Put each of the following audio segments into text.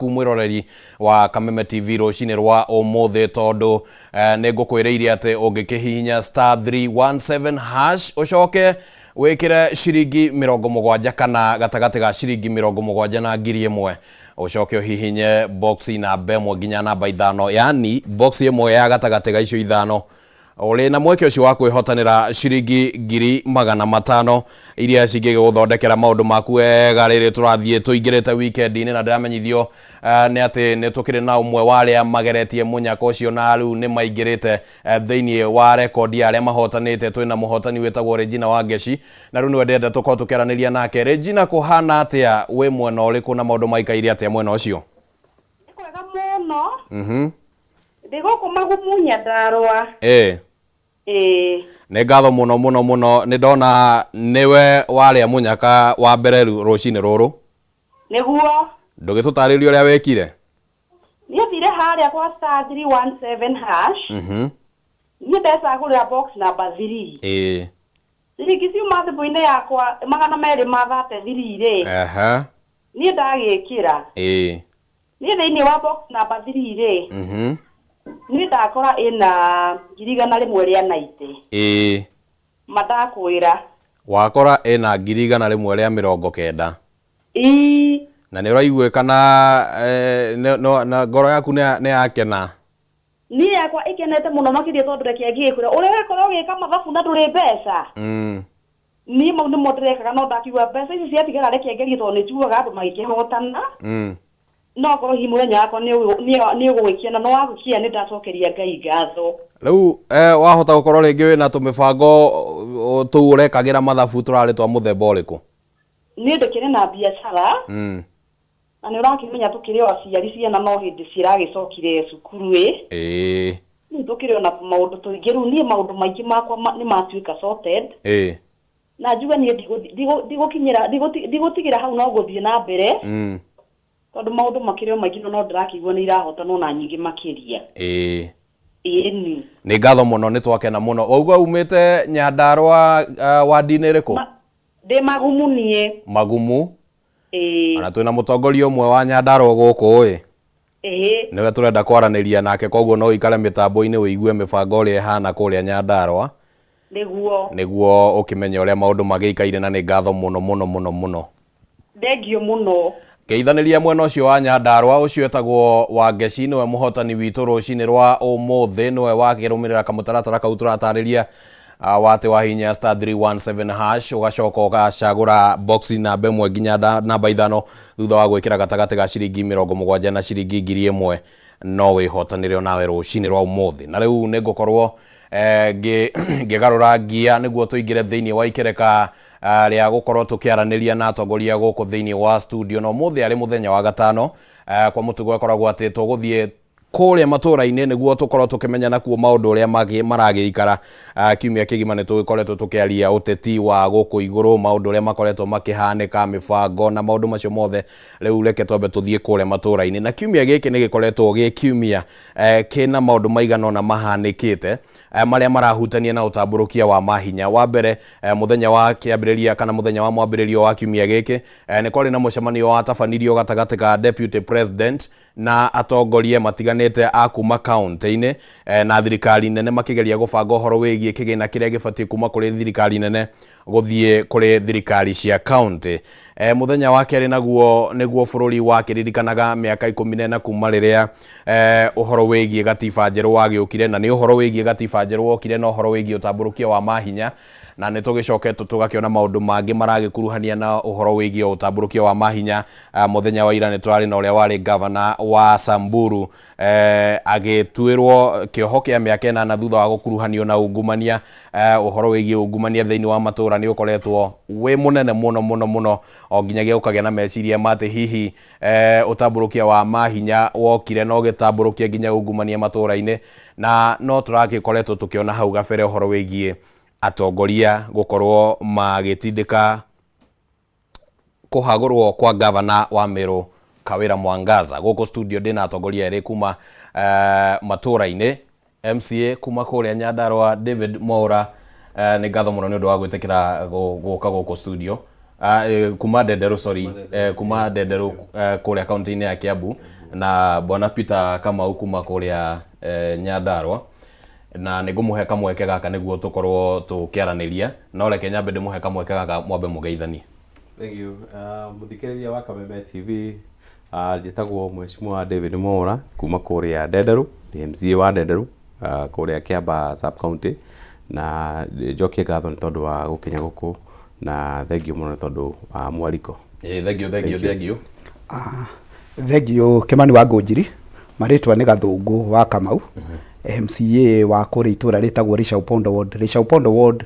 kumwiroreri wa Kameme TV rucini rwa umuthi tondu ningukwireirie ati ungikihinya *317 hash ucoke wikire ciringi 70 kana gatagati ga ciringi 70 na 1000 ucoke uhihinye box namba 1 nginya namba 5 yani box imwe ya gatagati ga icio 5 uri na mweke ucio wa kwihotanira ciringi 500 iria cingiguthondekera maundu maku wega riri turathie tuingirite weekend ini na ndiramenyithio ni ati ni tukiri na umwe waria mageretie munyaka ucio na riu ni maingirite thiini wa record ya aria mahotanite twina muhotani wetagwo Regina Wangeci na riu ni wendete tuko tukeraniria nake. Regina, kuhana atia we mwena uriku na maundu maikaire atia mwena ucio? Kwega muno ndiguku magumunya ndarwa ne ngatho muno ni ndona niwe waria munyaka wa mbere rucini ruru niguo ndugitutariria uria wekire. Ni thire haria kwa *317 hash ni ndecagurira box number 3 Ciriki ciuma thimu-ini yakwa 233 ni ndagikira ni thiini wa box number 3 ni ndakora ina 190 madakwira wakora ina 190 na ni uraigwe kana na ngoro yaku ne yakena? Ni yakwa ikenete muno makiria tondu reke ngikura uri wekora ugika mathabu na nduri mbeca ni mau ni modireka no ndakiwa mbeca ici ciatigara reke ngerie tondu ni tuaga andu magikihotana no korwo hi muthenya yakwa ni ugwikia na no wagukia ni ndacokeria Ngai ngatho. Riu wahota gukorwo ringi wina tumibango tu urekagira mathabu turari twa muthemba uriku? Ni ndikire na biacara na ni urakimenya tukire aciari ciana no hindi ciragicokire cukuru ni tukire na maundu tuingi riu ni maundu maingi makwa ni matuika sorted na njuga ni ndigukigira hau no guthie na mbere tondu maundu makire maingi no ndirakigwa ni irahotana na nyingi makiria ni ngatho muno ni twakena muno. Ogwa umite Nyandarua wa dini riku? Ndi magumunie magumu ana twina mutongoria umwe wa Nyandarua guku niwe turenda kwaraniria nake koguo no ikare mitambo-ini wiigue mibango uri ihana kuria Nyandarua niguo ukimenya uria maundu magiikaire na ni ngatho muno thengio muno. Keithaniria mwena ucio wa Nyandarua ucio etagwo Wangeci niwe muhotani witu rucini rwa umuthi niwe wakirumirira kamutaratara kau turatariria wate wa hinya *317 hash ugacoka ugacagura box namba 1 nginya namba 5 thutha wa gwikira gatagati ga ciringi 70 na ciringi 1000 no wihotanire nawe rucini rwa umuthi. Na riu ningukorwo ngigarura ngia niguo tuingire thiini wa ikereka ria gukorwo tukiaraniria na atongoria guku thiini wa studio no muthi ari muthenya wa gatano kwa mutugo akoragwo ati tuguthie kuria matura-ini niguo tukorwo tukimenya nakuo maundu uria maragiikara kiumia kigima ni tugikoretwo tukiaria uteti wa guku iguru maundu uria makoretwo makihanika mibango na maundu macio mothe. Riu reke twambe tuthie kuria matura-ini na kiumia giki ni gikoretwo gi kiumia kina maundu maigana na mahanikite maria marahutania na utamburukia wa mahinya. Wa mbere muthenya wa kiambiriria kana muthenya wa mwambiririo wa kiumia giki ni kwari na mucemanio wa tabanirio gatagati ka deputy president na atongoria matiganite akuma county-ini na thirikari nene makigeria gubanga uhoro wigie kigina kiria gibatie kuma kuri thirikari nene guthie kuri thirikari cia county. Muthenya wa keri naguo niguo bururi wa kiririkanaga miaka 14 kuma riria uhoro wigie gatiba njeru wagiukire na ni uhoro wigie gatiba njeru wokire na uhoro wigie utamburukia wa mahinya na ni tugicokete tugakiona maundu mangi maragikuruhania na uhoro wigie utamburukia wa mahinya. Muthenya wa ira ni turari na uria wari governor wa Samburu agitwirwo kioho kia miaka 8 thutha wa gukuruhanio na ungumania. Uhoro wigie ungumania thiini wa matura ni ukoretwo wi munene muno o nginyagia ukagia na meciria mate hihi utamburukia wa mahinya wokire no gitamburukia nginya ungumania matura-ini na no turagikoretwo tukiona hau gabere uhoro wigie atongoria gukorwo magitindika kuhagurwo kwa governor wa Meru Kawira Mwangaza. Guko studio ndina atongoria eri kuma matura-ini MCA kuma kuria Nyandarua David Mwaura ni ngatho muno ni undu wa gwitikira guka guko studio kuma Ndenderu sorry kuma Ndenderu kuria kaunti-inĩ ya Kiambu na bwana Peter Kamau kuma kuria Nyandarua na nĩngũmũhe kamweke gaka nĩguo tũkorwo tũkĩaranĩria no reke nyambe ndĩmũhe kamweke gaka mwambe mũgeithanie. Thank you. Muthikĩrĩria wa Kameme TV njĩtagwo Mheshimiwa David Mwaura kuma kuria Ndenderu ni MCA wa Ndenderu kuria Kiamba sub county na njokie ngatho nĩ tondũ wa gũkinya gũkũ na thank you mũno tondũ mwaliko. Thank you. Thank you Kimani wa Ngũnjiri marĩtwa nĩ Gathũngũ wa Kamau MCA wa kuria itura ritagwo Rishaupondo ward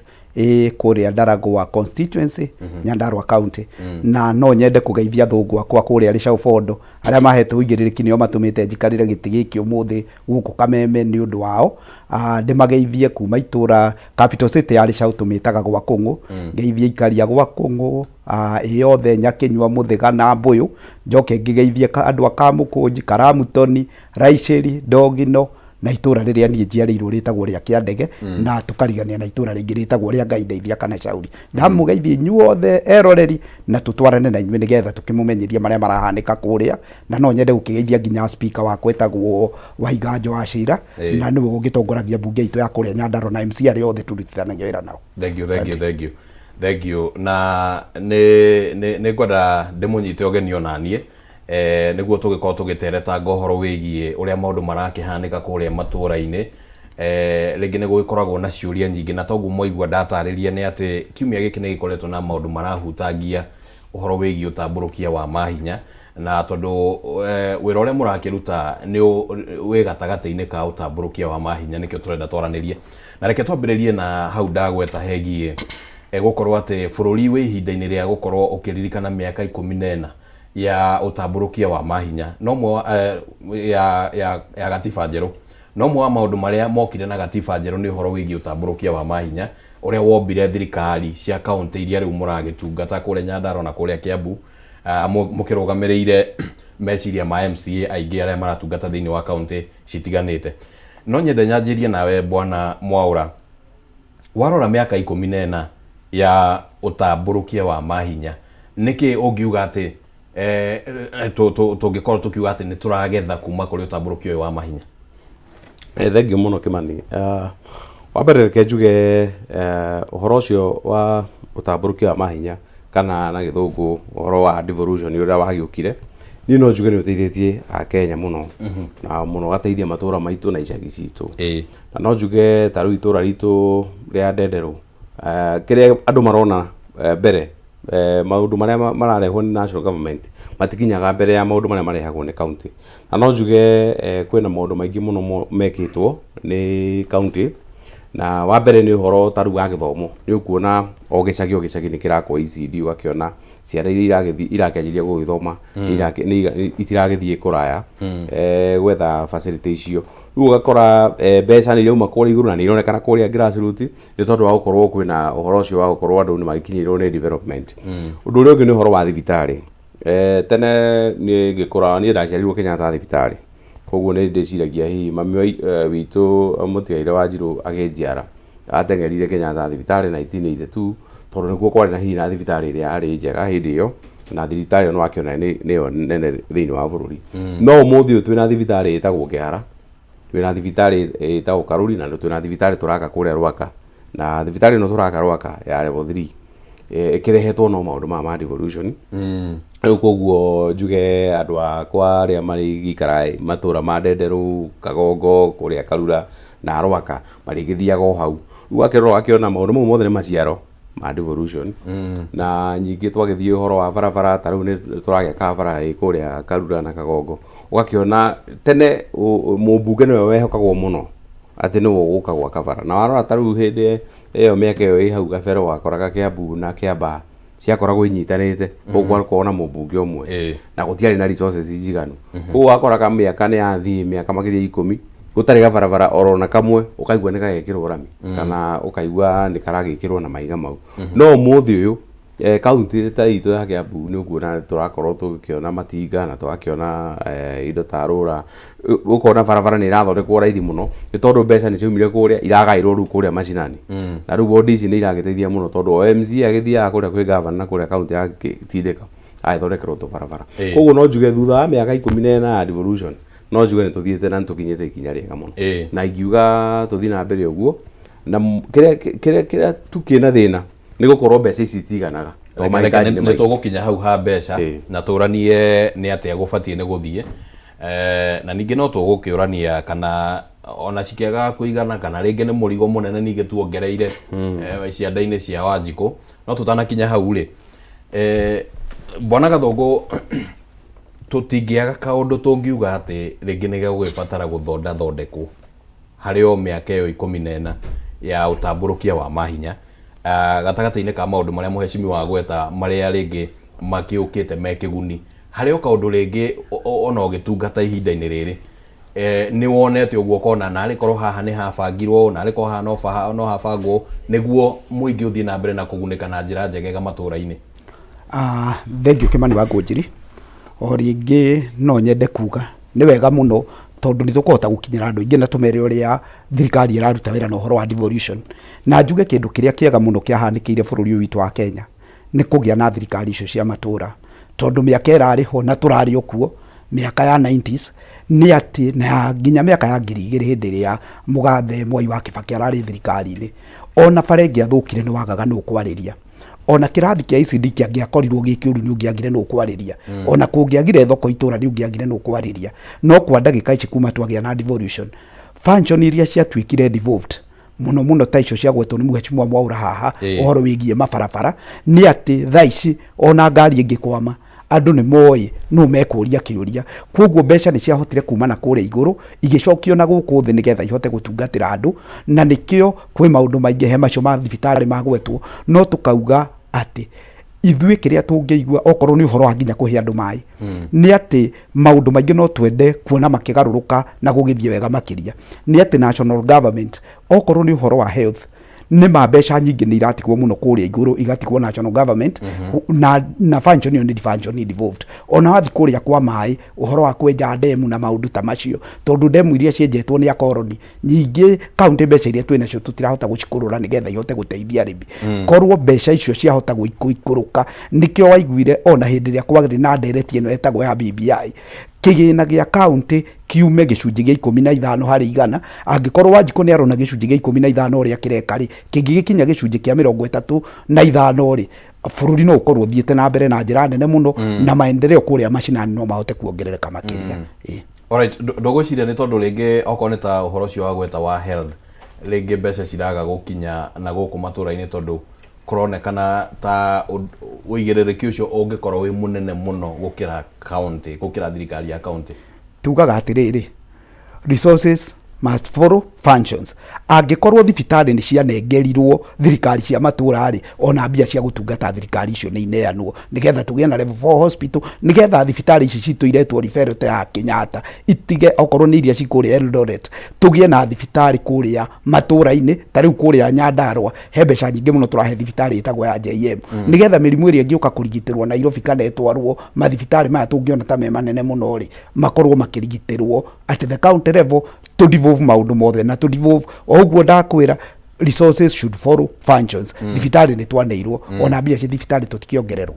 kuria Ndaragwa constituency Nyandarua county na no nyende kugeithia thũngũ akwa kuria Rishaupondo aria mahetwo igĩrĩrĩki nĩo matũmĩte njikarĩre gĩtĩ gĩkĩ ũmũthĩ gũkũ Kameme nĩ ũndũ wao ndĩmageithie kuma itura capital city ya Rishau tũmĩtaga gwa Kũng'ũ ngeithie ikaria gwa Kũng'ũ yothe Nyakinyua Mũthĩga na Mbũyũ njoke ngĩgeithie andũ a Kamũkũnji Karamũtoni Raicĩri Ndogino na itura riria nie njiarĩirwo ritagwo ria Kĩandege na tukarigania na itura ringĩ ritagwo ria Ngai Ndeithia kana Shauri ndamugeithie nyuothe eroreri na tutwarane na inyuĩ nigetha tukĩmũmenyithia marĩa marahanĩka kuria na no nyende gũkĩgeithia nginya speaker wa kwetagwo Waiganjo wa Cira na nĩwe ũgĩtongoragia bunge itũ ya kuria Nyandarua na MC arĩa othe turutithanagia wĩra nao. Thank you na nĩ ngwenda ndĩmũnyite ũgeni onanie nĩguo tũgĩkorwo tũgĩtereta ũhoro wĩgiĩ ũrĩa maũndũ marakĩhanĩka kũrĩa matũũra-inĩ rĩngĩ nĩ gũgĩkoragwo na ciũria nyingĩ na toguo mwaigua ndatarĩria nĩ atĩ kiumia gĩkĩ nĩ gĩkoretwo na maũndũ marahutangia ũhoro wĩgiĩ ũtambũrũkia wa mahinya na tondũ wĩra ũrĩa mũrakĩruta nĩ wĩ gatagatĩ-inĩ ka ũtambũrũkia wa mahinya nĩkĩo tũrenda twaranĩrie na reke twambĩrĩrie na hau ndagweta hegiĩ gũkorwo atĩ bũrũri wĩ ihinda-inĩ rĩa gũkorwo ũkĩririkana mĩaka 14 ya ũtambũrũkia wa mahinya no mwe ya gatiba njerũ no mwe wa maũndũ marĩa mokire na gatiba njerũ nĩ ũhoro wĩgiĩ ũtambũrũkia wa mahinya ũrĩa wombire thirikari cia kaunti iria rĩu mũragĩtungata kũrĩa Nyandarua na kũrĩa Kiambu mũkĩrũgamĩrĩire meciria ma MCA aingĩ arĩa maratungata thĩinĩ wa kaunti citiganĩte no nyende nyanjĩrie nawe bwana Mwaura warora mĩaka 14 ya ũtambũrũkia wa mahinya nĩkĩ ũngiuga atĩ tũngĩkorwo tũkiuga atĩ nĩ tũragetha kuma kũrĩ ũtambũrũkio ũyũ wa mahinya? Thank you mũno Kimani. Wambere reke njuge ũhoro ũcio wa ũtambũrũkio wa mahinya kana na gĩthũngũ ũhoro wa devolution ũrĩa wagĩũkire niĩ no njuge nĩ ũteithĩtie Akenya mũno na mũno gateithia matũũra maitũ na icagi citũ na no njuge ta rĩu itũũra ritũ rĩa Ndenderu kĩrĩa andũ marona mbere maũndũ marĩa mararehwo nĩ national government matikinyaga mbere ya maũndũ marĩa marehagwo nĩ county na no njuge kwĩna maũndũ maingĩ mũno mekĩtwo nĩ county na wa mbere nĩ ũhoro ta rĩu wa gĩthomo nĩ ũkuona o gĩcagi nĩ kĩrakwo ECD ũgakĩona ciana iria irakĩanjĩria gũgĩthoma itiragĩthiĩ kũraya gwetha facility icio rĩu ũgakora mbeca nĩ irauma kũrĩa igũrũ na nĩ ironekana kũrĩa grassroots nĩ tondũ wa gũkorwo kwĩna ũhoro ũcio wa gũkorwo andũ nĩ magĩkinyĩrwo nĩ development. Ũndũ ũrĩa ũngĩ nĩ ũhoro wa thibitarĩ tene niĩ ngĩkũra niĩ ndaciarirwo Kenyatta thibitarĩ koguo nĩ ndĩciragia hihi mami witũ Mũtigairĩ wa Njirũ agĩnjiara ateng'erire Kenyatta thibitarĩ 1982 tondũ nĩguo kwarĩ na hihi na thibitarĩ ĩrĩa yarĩ njega hĩndĩ ĩyo na thibitarĩ ĩno wakĩona nĩyo nene thĩinĩ wa bũrũri no ũmũthĩ twĩna thibitarĩ ĩtagwo Kĩara twĩna thibitarĩ ĩtagwo Karuri na twĩna thibitarĩ tũraka kũrĩa Rwaka na thibitarĩ ĩno tũraka Rwaka ya level 3 ĩkĩrehetwo no maũndũ ma devolution rĩu koguo njuge andũ akwa arĩa marĩ gĩikara matũũra ma Ndenderu Kagongo kũrĩa Karura na Rwaka marĩgĩthiaga o hau rĩu akĩona maũndũ mau mothe nĩ maciaro ma devolution na nyingĩ twagĩthiĩ ũhoro wa barabara ta rĩu nĩ tũragĩaka bara kũrĩa Karura na Kagongo ũgakĩona tene mũmbunge nĩwe wehokagwo mũno atĩ nĩwe ũgũka gwaka bara na warora ta rĩu hĩndĩ ĩyo mĩaka ĩyo ĩ hau gabere wakoraga Kiambu na Kiambaa ciakoragwo inyitanĩte koguo gũkorwo na mũmbunge ũmwe na gũtiarĩ na resources njiganu koguo wakoraga mĩaka nĩ yathiĩ mĩaka makĩria 10 gũtarĩ gabarabara orona kamwe ũkaigua nĩ gagĩkĩrwo rami kana ũkaigua nĩ karagĩkĩrwo na mahiga mau no ũmũthĩ ũyũ kaunti ta itu ya Kiambu ni ukuona turakorwo tukiona matinga na turakiona indo ta rura ukona barabara ni irathondekwo raithi muno ni tondu mbeca ni ciumire kuria iragairwo riu kuria macinani na riu bodi ici ni iragiteithia muno tondu MC agithiaga kuria kwi governor na kuria kaunti ya Tindika aithondekerwo tu barabara koguo no njuge thutha wa miaka 14 ya devolution no njuge ni tuthiete na tukinyite ikinya riega muno na ingiuga tuthi na mbere uguo na kire tukina thina ni gukorwo mbeca ici citiganaga nä tå gå kinya hau ha mbeca na tå ranie nä atä agåbatiä nä gå thiä na ningä no tå gå kä å rania kana ona cikäaga kå igana kana rä ngä nä må rigo må nene ningä tuongereire cianda-inä cia Wanjikå no tå tanakinya hau rä Bwana Gathongo tå tingä aga kaå ndå tå ngiuga atä rä ngä nä gä gå gä batara gå thondekwo harä o mä aka ä yo 14 ya å tambå rå kia wa mahinya gatagata-inä ka maå ndå marä a må hecimi wa gweta marä a rä ngä makä å kä te me kä guni harä o kaå ndå rä ngä ona å gä tungata ihinda-inä rä rä nä wonete å guo kona narä korwo haha nä habangirwo narä korwo haha no habangwo nä guo må ingä å thiä na mbere na kå gunä ka na njä ra njegega matå ra-inä. Thengio Kimani wa Ngånjiri o rä ngä no nyende kuga nä wega må no tondu nitũkũhota gũkinyĩra andũ aingĩ na tũmere ũrĩa thirikari ĩraruta wĩra na ũhoro wa devolution na njuge kĩndũ kĩrĩa kĩega mũno kĩahanĩkĩire bũrũri ũyũ witũ wa Kenya nĩ kũgĩa na thirikari icio cia matũra tondu mĩaka ĩrarĩ ho na tũrarĩ o kuo mĩaka ya 90s nĩ atĩ na nginya mĩaka ya 2000 hĩndĩ ĩrĩa mũgathe Mwai wa Kĩbakĩ ararĩ thirikari-inĩ ona bara ĩngĩathũkire nĩ wagaga nũ kwarĩria ona kirathi kia ICD kĩangĩakorirwo gĩkĩũru nĩ ũngĩagire nũ kwarĩria ona kũngĩagire thoko itũra nĩ ũngĩagire nũ kwarĩria no kwa ndagĩka ici kuma twagĩa na devolution function iria ciatuĩkire devolved muno ta icio cia gwetwo nĩ Mheshimiwa Mwaura haha ũhoro wĩgiĩ mabarabara nĩ atĩ thaa ici ona ngari ĩngĩkwama andũ nĩ moĩ no mekũria kĩũria koguo mbeca nĩ ciahotire kuma na kũrĩa igũrũ igĩcokio na gũkũ thĩ nĩgetha ihote gũtungatĩra andũ na nĩkĩo kwĩ maũndũ maingĩ he macio ma thibitarĩ magwetwo no tũkauga atĩ ithuĩ kĩrĩa tũngĩigua okorwo nĩ ũhoro wa nginya kũhe andũ maĩ nĩ atĩ maũndũ maingĩ no twende kuona makĩgarũrũka na gũgĩthiĩ wega makĩria nĩ atĩ national government okorwo nĩ ũhoro wa health nĩ mbeca nyingĩ nĩ iratigwo mũno kũrĩa igũrũ igatigwo national government na function ĩyo nĩ function devolved ona wathi kũrĩa kwa maĩ ũhoro wa kwenja ndemu na maũndũ ta macio tondũ ndemu iria cienjetwo nĩ akoroni nyingĩ kaunti mbeca iria twĩ nacio tũtirahota gũcikũrũra nĩgetha ihote gũteithia arĩmi korwo mbeca icio ciahota gũikũrũka nĩkĩo waiguire ona hĩndĩ ĩrĩa kwagĩrĩ na ndereti ĩno ĩtagwo ya BBI kĩgĩna gĩa kaunti kiume gĩcunjĩ gĩa 15 harĩ igana angĩkorwo Wanjikũ nĩ arona gĩcunjĩ gĩa 15 ũrĩa kĩreka rĩ kĩngĩgĩkinya gĩcunjĩ kĩa 35 rĩ bũrũri no ũkorwo ũthiĩte na mbere na njĩra nene mũno na maendeleo kũrĩa macinani no mahote kuongerereka makĩria. Alright, ndũgũciria nĩ tondũ rĩngĩ okorwo nĩ ta ũhoro ũcio wa gweta wa health rĩngĩ mbeca ciraga gũkinya na gũkũ matũra-inĩ tondũ kũronekana ta ũigĩrĩrĩki ũcio ũngĩkorwo wĩ mũnene mũno gũkĩra county gũkĩra thirikari ya county. Tugaga atĩrĩrĩ resources must follow functions angĩkorwo thibitarĩ nĩ cianengerirwo thirikari cia matũra rĩ ona mbia cia gũtungata thirikari icio nĩ ineanwo nĩgetha tũgĩe na level 4 hospital nĩgetha thibitarĩ ici citũ iretwo referral ya Kenyatta itige okorwo nĩ iria cikũrĩa Eldoret tũgĩe na thibitarĩ kũrĩa matũra-inĩ ta rĩu kũrĩa Nyandarua he mbeca nyingĩ mũno tũrahe thibitarĩ ĩtagwo ya JM nĩgetha mĩrimũ ĩrĩa ĩngĩũka kũrigitĩrwo Nairobi kana ĩtwarwo mathibitarĩ maya tũngĩona ta me manene mũno rĩ makorwo makĩrigitĩrwo at the county level to devolve maũndũ mothe na to devolve oguo ndakwĩra resources should follow functions thibitarĩ nĩ twaneirwo ona mbia cia thibitarĩ tũtikiongererwo.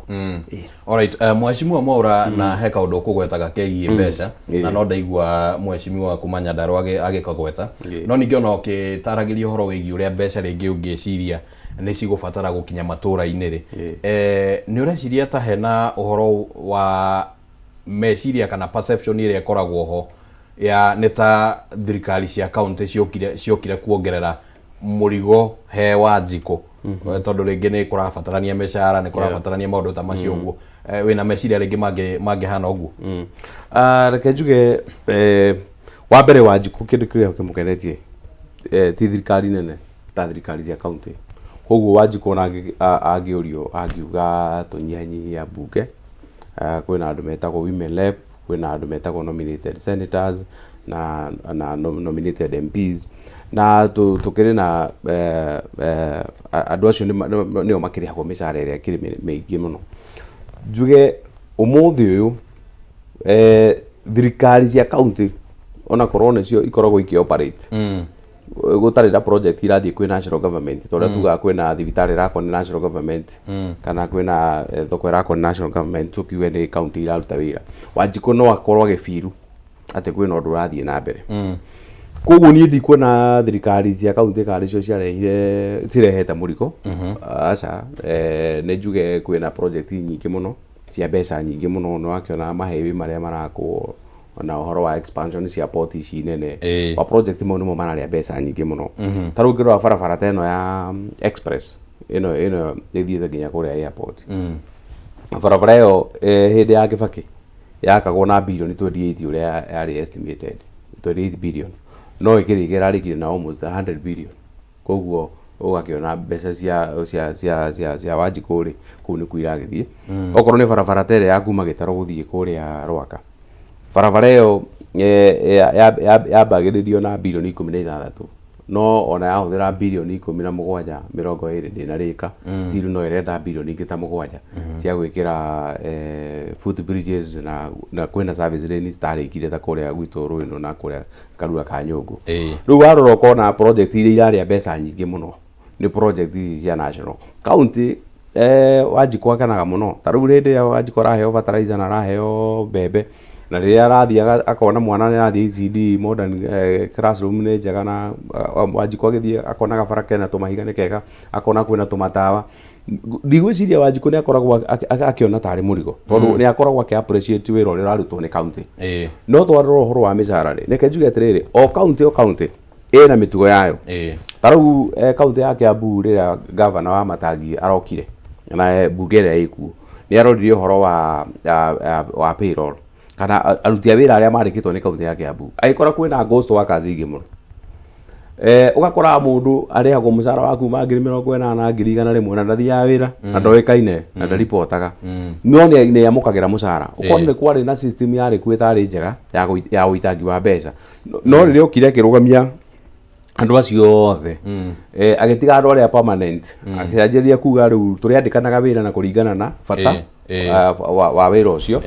Alright, Mheshimiwa Mwaura na he kaũndũ kũgwetaga kegiĩ mbeca na no ndaigua Mheshimiwa kuma Nyandarua agĩkagweta no ningĩ ona ũkĩtaragĩria ũhoro wĩgiĩ ũrĩa mbeca rĩngĩ ũngĩciria nĩ cigũbatara gũkinya matũra-inĩ rĩ nĩ ũreciria ta hena ũhoro wa meciria kana perception ĩrĩa ĩkoragwo ho ya neta thirikari cia county ciokire kuongerera mũrigo he Wanjikũ tondũ rĩngĩ nĩ kũrabatarania mĩcara nĩ kũrabatarania maũndũ ta macio ũguo wĩna meciria rĩngĩ mangĩhana ũguo. Reke njuge wa mbere Wanjikũ kĩndũ kĩrĩa kĩmũkenetie ti thirikari nene ta thirikari cia county koguo Wanjikũ ona angĩũrio angiuga tũnyihanyihia mbunge kwĩna andũ metagwo women rep kwĩna andũ metagwo nominated senators na nominated MPs na tukiri na andu acio nio makirihagwo mishara iria kiri meingi muno njuge umuthi uyu thirikari cia county ona korwo nacio ikoragwo ikioperate gutari na project irathie kwi national government tondu tuga kwina thibitari rako ni national government kana kwina thoko rako ni national government tukiwe ni county iraruta wira Wanjiku no akorwo agifiru ati kwina undu urathie na mbere koguo ni ndikuona thirikari cia county kari cio cirehete muriko aca ne njuge kwina project nyingi muno cia mbeca nyingi muno no akiona mahewi maria marakwo na uhoro wa expansion cia port ici nene wa project mo nimo mararia mbeca nyingi muno taru ngiro barabara teno ya express ino ithiete nginya kuria airport barabara yo hindi ya Kibaki yakagwo na billion 28 uria yari estimated 28 billion no ikirigera rikire na almost 100 billion koguo ugakiona mbeca cia Wanjiku ri ku ni kuiragithie okorwo ni barabara tere ya kuma Gitaro guthie kuria Rwaka barabara yo yambagiririo na billion 16 no ona yahuthira billion 17 20 ndina rika still no irenda billion ingita 7 cia gwikira footbridges na kwina service lane starikire ta kuria gwitu Ruino na kuria Karua ka Nyungu riu warora kona project iria iraria mbeca nyingi muno ni project ici cia national county Wanjiku akanaga muno taru rindi ya Wanjiku raheo fertilizer na raheo bebe na riria arathie akona mwana ni arathie ECD modern classroom ni njega na Wanjiku agithie akona gabara kena tumahiga ni kega akona kwina tumatawa ndigwiciria Wanjiku ni akoragwo akiona tari murigo tondu ni akoragwo appreciate wira uria arutwo ni county no twarora uhoro wa mishara ri neke njuge atiriri o county ina mitugo yayo taru county ya Kiambu riria governor wa Matangi arokire na bunge ria ikuo ni aroririe uhoro wa payroll kana aruti a wira aria marikitwo ni county ya Kiambu agikora kwina ghost workers ingi muno ugakora mundu arihagwo mucara wa kuma 40,000 na 100,000 na ndathia wira na ndoikaine na ndaripotaga no ni amukagira mucara ukone kwari na system yari kwitari njega ya uitangi wa mbeca no riria ukire kirugamia andu acio othe agitiga andu aria permanent akianjiria kuga riu turiandikanaga wira na kuringana na bata wa wira ucio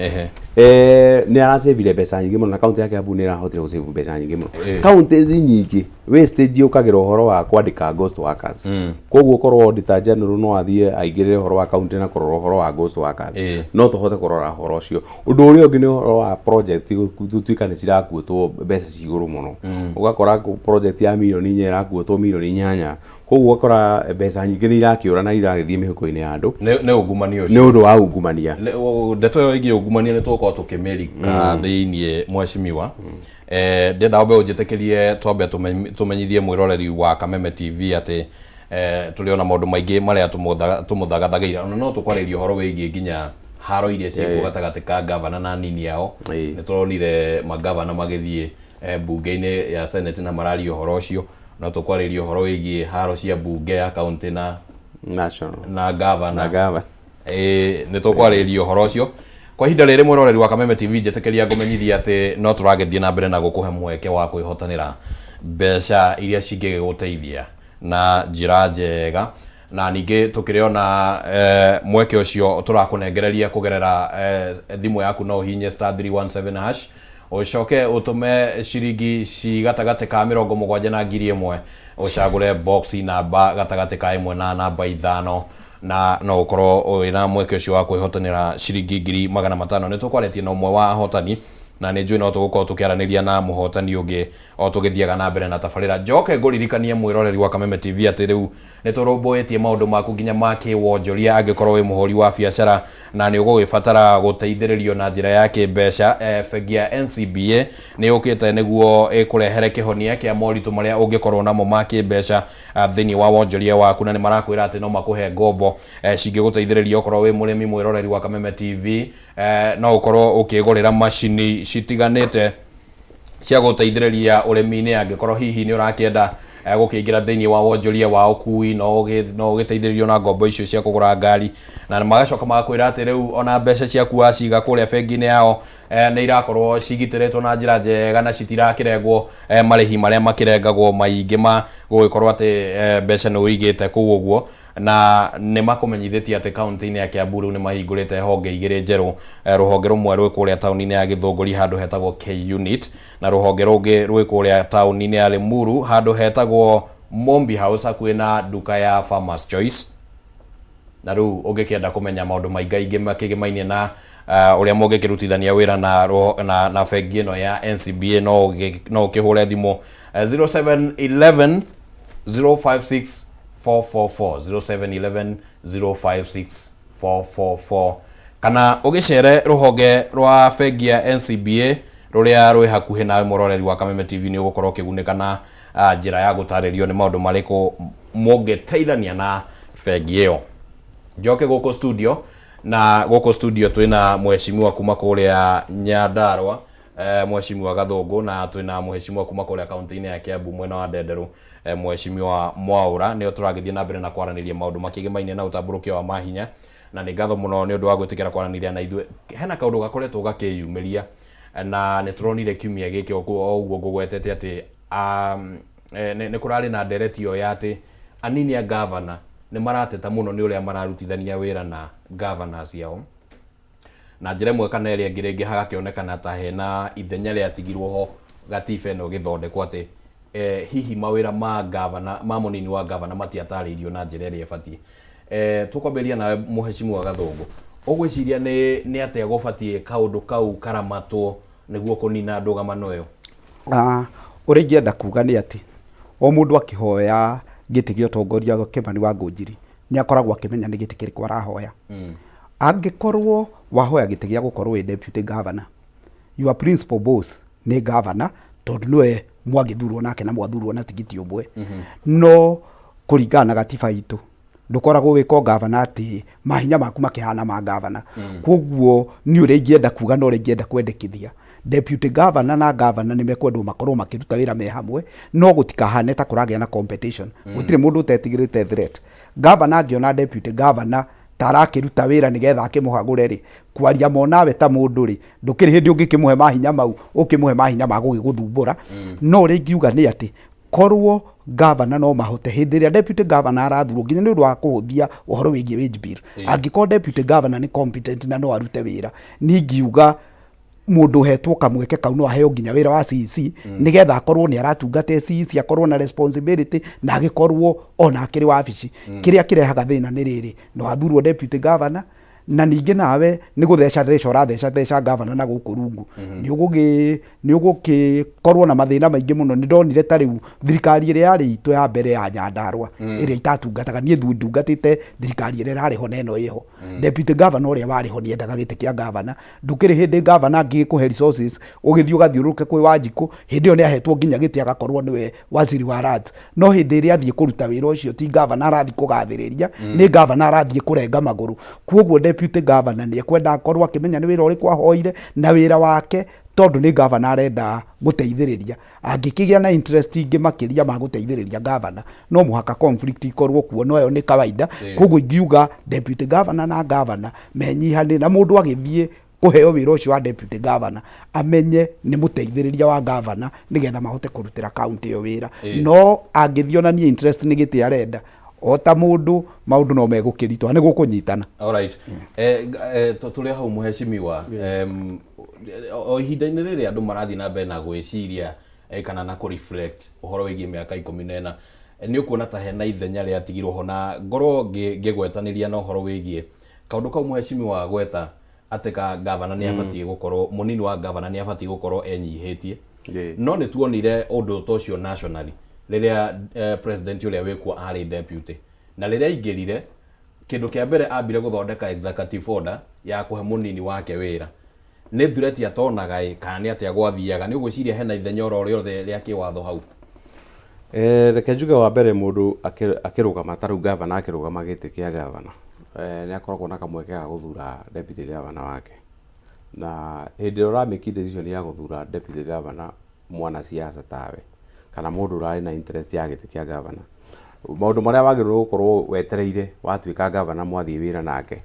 ni arasevile mbeca nyingi muno na county ya Kiambu ni irahotire gusave mbeca nyingi muno counties nyingi wastage ukagira uhoro wa kwandika ghost workers koguo korwo auditor general no athie aigirire uhoro wa county na korwo uhoro wa ghost workers no tuhote kurora uhoro ucio undu uria ungi ni uhoro wa project tutuika ni cirakuotwo mbeca ciguru muno ugakora project ya milioni 4 irakuotwo milioni 8 koguo ukora mbeca nyingi ni irakiura na iragithie mihuko-ini ya andu ne ungumania ucio ni undu wa ungumania ndeto yo igi ungumania ni tuko tukimerika thiini mweshimiwa ndenda obe ujitekerie twambe tumenyithie mwiroreri wa Kameme TV ati tuliona maundu maingi maria tumuthagathagira no tukwariria horo wigi nginya haro iria ciku gatagati ka governor na nini yao ni turonire magavana magithie bunge-ini ya senate na marario horo ucio no tukwariria horo wigi haro cia bunge ya county na national na governor ni tukwariria horo ucio kwa hinda riri mwiroreri wa Kameme TV njetekeria ngumenyithia ati no turagethie na mbere na gukuhe mweke wa kwihotanira mbeca iria cingiguteithia na njira njega na ningi tukiriona mweke ucio turakunengereria kugerera thimu yaku no hinye *317# ucoke utume ciringi cigatagate ka 70 na 1,000 ucagure box namba gatagate ka 1 na namba 5 na no ukorwo wina mweke ucio wa kwihotanira ciringi 500 ni tukwaretie na umwe wa hotani na ni njui no tugukorwo tukiaraniria na muhotani ungi o tugithiaga na mbere na tabarira njoke nguririkanie mwiroreri wa Kameme TV ati riu ni turumbuitie maundu maku nginya make wonjoria angikorwo wi muhori wa biacara na ni ugugibatara guteithiririo na njira ya kimbeca bengi ya NCBA ni ukite niguo ikurehere kihonia kia moritu maria ungikorwo namo ma kimbeca thini wa wonjoria waku na ni marakwira ati no makuhe ngombo cingiguteithiriria okorwo wi murimi mwiroreri wa Kameme TV no ukorwo ukigurira machini citiganite cia guteithiriria urimi-ini angikorwo hihi ni urakienda gukiingira thiini wa wonjoria wa ukui no giteithĩrĩrio na ngombo icio cia kugura ngari na magacoka magakwĩra atĩ rĩu ona mbeca ciaku waciga kũrĩa bengi-inĩ yao nĩ irakorwo cigitĩrĩtwo na njĩra njega na citirakĩrengwo marĩhi marĩa makĩrengagwo maingĩ ma gũgĩkorwo atĩ mbeca nĩ ũigĩte kũu ũguo na nĩ makũmenyithĩtie atĩ kaunti-inĩ ya Kiambu rĩu nĩ mahingũrĩte honge igĩrĩ njerũ rũhonge rũmwe rwĩ kũrĩa taũni-inĩ ya Gĩthũngũri handũ hetagwo K Unit na rũhonge rũngĩ rwĩ kũrĩa taũni-inĩ ya Limuru handũ hetagwo Mombi House hakuhĩ na nduka ya Farmers Choice na rĩu ũngĩkĩenda kũmenya maũndũ maingĩ makĩgemainie na ũrĩa mũngĩkĩrutithania wĩra na bengi ĩno ya NCBA no ũkĩhũre thimũ 0711 056 444 0711 056 444 kana ũgĩcere rũhonge rwa bengi ya NCBA rũrĩa rwĩ hakuhĩ nawe mũroreri wa Kameme TV nĩ ũgũkorwo ũkĩgunĩka na njĩra ya gũtarĩrio nĩ maũndũ marĩkũ mũngĩteithania na bengi ĩyo. Njoke gũkũ studio na gũkũ studio twĩna mheshimiwa kuma kũrĩa Nyandarua mheshimiwa Gathũngũ na twĩna mheshimiwa kuma kũrĩa kaunti-inĩ ya Kiambu mwena wa Ndenderu mheshimiwa Mwaura nĩo tũragĩthiĩ na mbere na kwaranĩria maũndũ makĩgemainie na ũtambũrũkia wa mahinya na nĩ ngatho mũno nĩ ũndũ wa gwĩtĩkĩra kwaranĩria na ithuĩ. Hena kaũndũ gakoretwo gakĩyumĩria na nĩ tũronire kiumia gĩkĩ o ũguo ngũgwetete atĩ nĩ kũrarĩ na ndereti ĩyo ya atĩ anini a governor nĩ marateta mũno nĩ ũrĩa mararutithania wĩra na governors yao na njĩra ĩmwe kana ĩrĩa ĩngĩ rĩngĩ hagakĩonekana ta hena ithenya rĩatigirwo ho gatiba ĩno gĩthondekwo atĩ hihi mawĩra ma governor ma mũnini wa governor matiatarĩirio na njĩra ĩrĩa ĩbatiĩ. Tũkwambĩrĩria nawe mheshimiwa Gathũngũ, ũgwĩciria nĩ atĩa gũbatiĩ kaũndũ kau karamatwo nĩguo kũnina ndũgamano ĩyo? Ũrĩa ingĩenda kuga nĩ atĩ o mũndũ akĩhoya gĩtĩ gĩa ũtongoria Kimani wa Ngunjiri nĩ akoragwo akĩmenya nĩ gĩtĩ kĩrĩkũ arahoya. Angĩkorwo wahoya gĩtĩ gĩa gũkorwo wĩ deputy governor, your principal boss nĩ governor tondũ nĩwe mwagĩthurwo nake na mwathurwo na tigiti ũmwe. No kũringana na gatiba itũ ndũkoragwo wĩko governor atĩ mahinya maku makĩhana ma governor. Koguo nĩ ũrĩa ingĩenda kuga na ũrĩa ingĩenda kwendekithia deputy governor na governor nĩ mekwendwo makorwo makĩruta wĩra me hamwe, no gũtikahane ta kũragĩa na competition. Gũtirĩ mũndũ ũtetigĩrĩte threat. Governor angĩona deputy governor tarakĩruta wĩra nĩgetha akĩmũhagũre rĩ, kwaria monawe ta mũndũ rĩ, ndũkĩrĩ hĩndĩ ũngĩkĩmũhe mahinya mau ũkĩmũhe mahinya ma gũgĩgũthumbũra. No ũrĩa ingiuga nĩ atĩ korwo governor no mahote hĩndĩ ĩrĩa deputy governor arathurwo nginya nĩ ũndũ wa kũhũthia ũhoro wĩgiĩ wage bill, angĩkorwo deputy governor nĩ competent na no arute wĩra, niĩ ingiuga mũndũ hetwo kamweke kau no aheo nginya wĩra wa CEC nĩgetha akorwo nĩ aratungata CEC, akorwo na responsibility na agĩkorwo ona akĩrĩ wabici. Kĩrĩa kĩrehaga thĩna nĩ rĩrĩ, no athurwo deputy governor na ningĩ nawe nĩ gũtheca ũratheca governor na gũkũ rungu nĩ ũgũgĩkorwo na mathĩna maingĩ mũno. Nĩ ndonire ta rĩu thirikari ĩrĩa yarĩ itũ ya mbere ya Nyandarua ĩrĩa itatungataga, niĩ ndungatĩte thirikari ĩrĩa yarĩho na ĩno ĩho, deputy governor ũrĩa warĩho nĩ endaga gĩtĩ kĩa governor. Ndũkĩrĩ hĩndĩ governor angĩkũhe resources ũgĩthiĩ ũgathiũrũrũke kwĩ Wanjikũ, hĩndĩ ĩyo nĩ ahetwo nginya gĩtĩ agakorwo nĩwe waziri wa lands. No hĩndĩ ĩrĩa athiĩ kũruta wĩra ũcio ti governor arathiĩ kũgathĩrĩria, nĩ governor arathiĩ kũrenga magũrũ. Koguo deputy governor nĩ ekwenda akorwo akĩmenya nĩ wĩra ũrĩkũ ahoire na wĩra wake, tondũ nĩ governor arenda gũteithĩrĩria. Angĩkĩgĩa na interest ingĩ makĩria ma gũteithĩrĩria governor, no mũhaka conflict ikorwo kuo, no ĩyo nĩ kawaida. Koguo ingiuga deputy governor na governor menyihane, na mũndũ agĩthiĩ kũheo wĩra ũcio wa deputy governor amenye nĩ mũteithĩrĩria wa governor nĩgetha mahote kũrutĩra county ĩyo wĩra. No angĩthiĩ onanie interest nĩ gĩtĩ arenda, o ta mũndũ maũndũ no megũkĩritũha nĩ gũkũnyitana. Alright. Tũrĩ hau mheshimiwa, o ihinda-inĩ rĩrĩa andũ marathiĩ na mbere na gwĩciria kana na kũreflect ũhoro wĩgiĩ mĩaka 14 nĩ ũkuona ta hena ithenya rĩatigirwo ho, na ngorwo ngĩgwetanĩria na ũhoro wĩgiĩ kaũndũ kau mheshimiwa gweta atĩ ka governor nĩ abatiĩ gũkorwo, mũnini wa governor nĩ abatiĩ gũkorwo enyihĩtie. No nĩ tuonire ũndũ ta ũcio nationally rĩrĩa president ũrĩa wĩkuo arĩ deputy, na rĩrĩa aingĩrire kĩndũ kĩa mbere ambire gũthondeka executive order ya kũhe mũnini wake wĩra. Nĩ threat atonaga kana nĩ atĩa gwathiaga? Nĩ ũgwĩciria hena ithenya o rĩothe rĩa kĩwatho hau? Reke njuge wa mbere mũndũ akĩrũgama ta rĩu governor akĩrũgama gĩtĩ kĩa governor nĩ akoragwo na kamweke ga gũthura deputy governor wake, na hĩndĩ ĩrĩa ũramake decision ya gũthura deputy governor mwana siasa tawe kana mundu urari na interest ya giti kia governor maundu maria wagirwo gukorwo wetereire watuika governor mwathie wira nake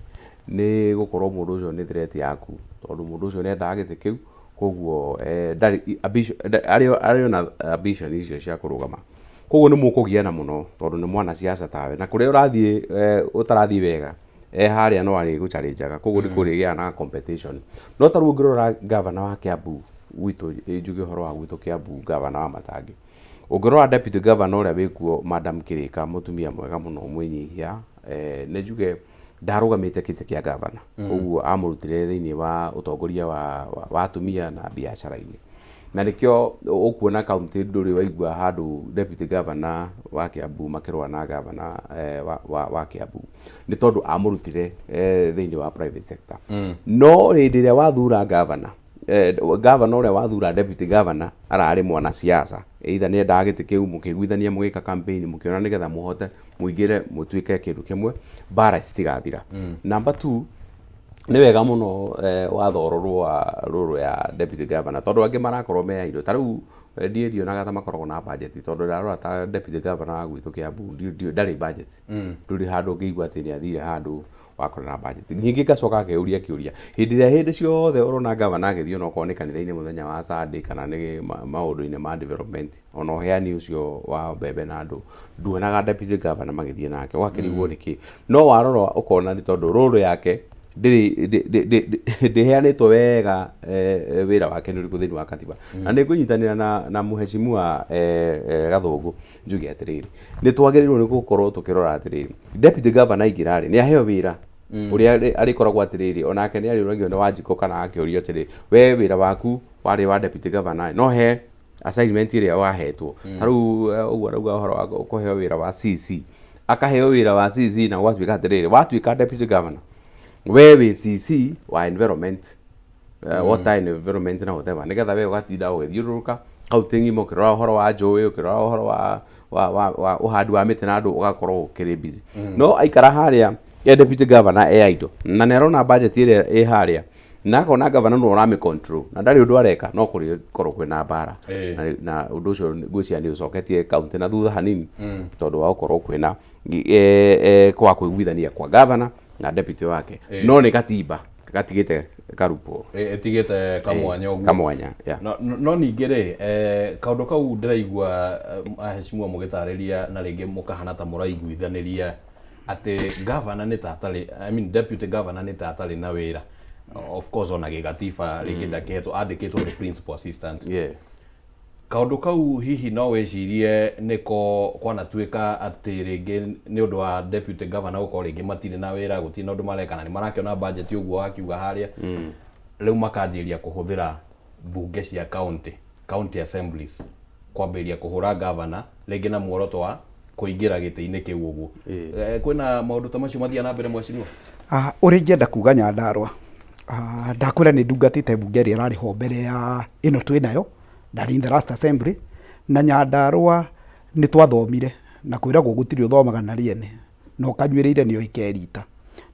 ni gukorwo mundu ucio ni threat yaku tondu mundu ucio nenda giti kiu koguo ari na ambition icio cia kurugama koguo ni mukugiana muno tondu ni mwana siasa tawe na kuria urathie utarathie wega haria no ari guchalenjaga koguo ni kurigia na competition no taru ngirora governor wa Kiambu witu njuge horo wa witu Kiambu governor wa Matangi ungirora deputy governor uria wikuo Madam Kirika mutumia mwega muno mwinyihia ne njuge ndarugamite kiti kia governor koguo amurutire thiini wa utongoria wa atumia na biashara-ini na nikio ukuona county nduri waigua handu deputy governor wa Kiambu makirwa na governor wa Kiambu ni tondu amurutire thiini wa private sector no rindiria wathura governor governor uria wathura deputy governor arari mwana siasa either ni ndagite kiu mukiguithania mugika campaign mukiona nigetha muhote muigire mutuike kindu kimwe bara citigathira number 2 ni wega muno wathororwo ruru ya deputy governor tondu angi marakorwo me indo tariu ndio naga ta makoragwo na budget tondu ndarora ta deputy governor wa gwitu Kiambu ndio ndari budget nduri handu ngiigua ati ni athire handu wakora na budget nyingi gacoka akeuria kiuria hindi ciothe urona governor agithio no kone kanitha-ini muthenya wa Sunday kana ni maundu-ini ma development ono heani ucio wa bebe na andu nduonaga deputy governor magithie nake wakirigwo niki no warora ukona ni tondu ruru yake ndiheanitwo wega wira wake ni uriku thiini wa katiba na ni kunyitanira na muheshimiwa Gathungu njuge atiriri ni twagirirwo ni gukorwo tukirora atiriri deputy governor ingirari ni aheo wira uria arikoragwo atiriri onake ni ariuragio ni Wanjiko kana akiurio atiriri we wira waku wari wa deputy governor no he assignment iria wahetwo taru uguo rauga horo wa kuheo wira wa CC akaheo wira wa CC na gwatuika atiriri watuika deputy governor wewe CC wa environment water and environment na whatever nigetha we ugatinda ugithiururuka kautingi mukirora horo wa njui ukirora horo wa uhandi wa miti na andu ugakorwo ukiri busy no aikara haria ya deputy governor ido na nerona budget ile haria na kona governor no rami control na ndari undu areka no kuri korwo kwina bara na undu ucio ngwiciria ni ucoketie county na thutha hanini tondu wa ukorwo kwina kwa kuiguithania kwa governor na deputy wake no ni katiba gatigite karupo etigite kamwanya yeah. no ningire kaundu kau ndiraigua aheshimiwa mugitariria na ringi mukahana ta muraiguithaniria ati governor ni tatali deputy governor ni tatali na wira of course ona gigatiba ringi ndakihetwo andikitwo ni principal assistant kaundu kau hihi no wecirie niko kwana tuika ati ringi ni undu wa deputy governor uko ringi matire na wira gutina undu marekana ni marakiona budget uguo akiuga haria riu makanjiria kuhuthira bunge cia county assemblies kwambiria kuhura governor ringi na muoroto wa kuingira giti-ini kiu uguo kwina maundu ta macio mathia na mbere mwecimwo uri ngenda kuga Nyandarua ndakwira ni ndungatite bunge ria rari ho mbere ya ino twinayo ndari in the last assembly na Nyandarua ni twathomire na kwiragwo gutiri uthomaga na riene no kanywireire ni oikerita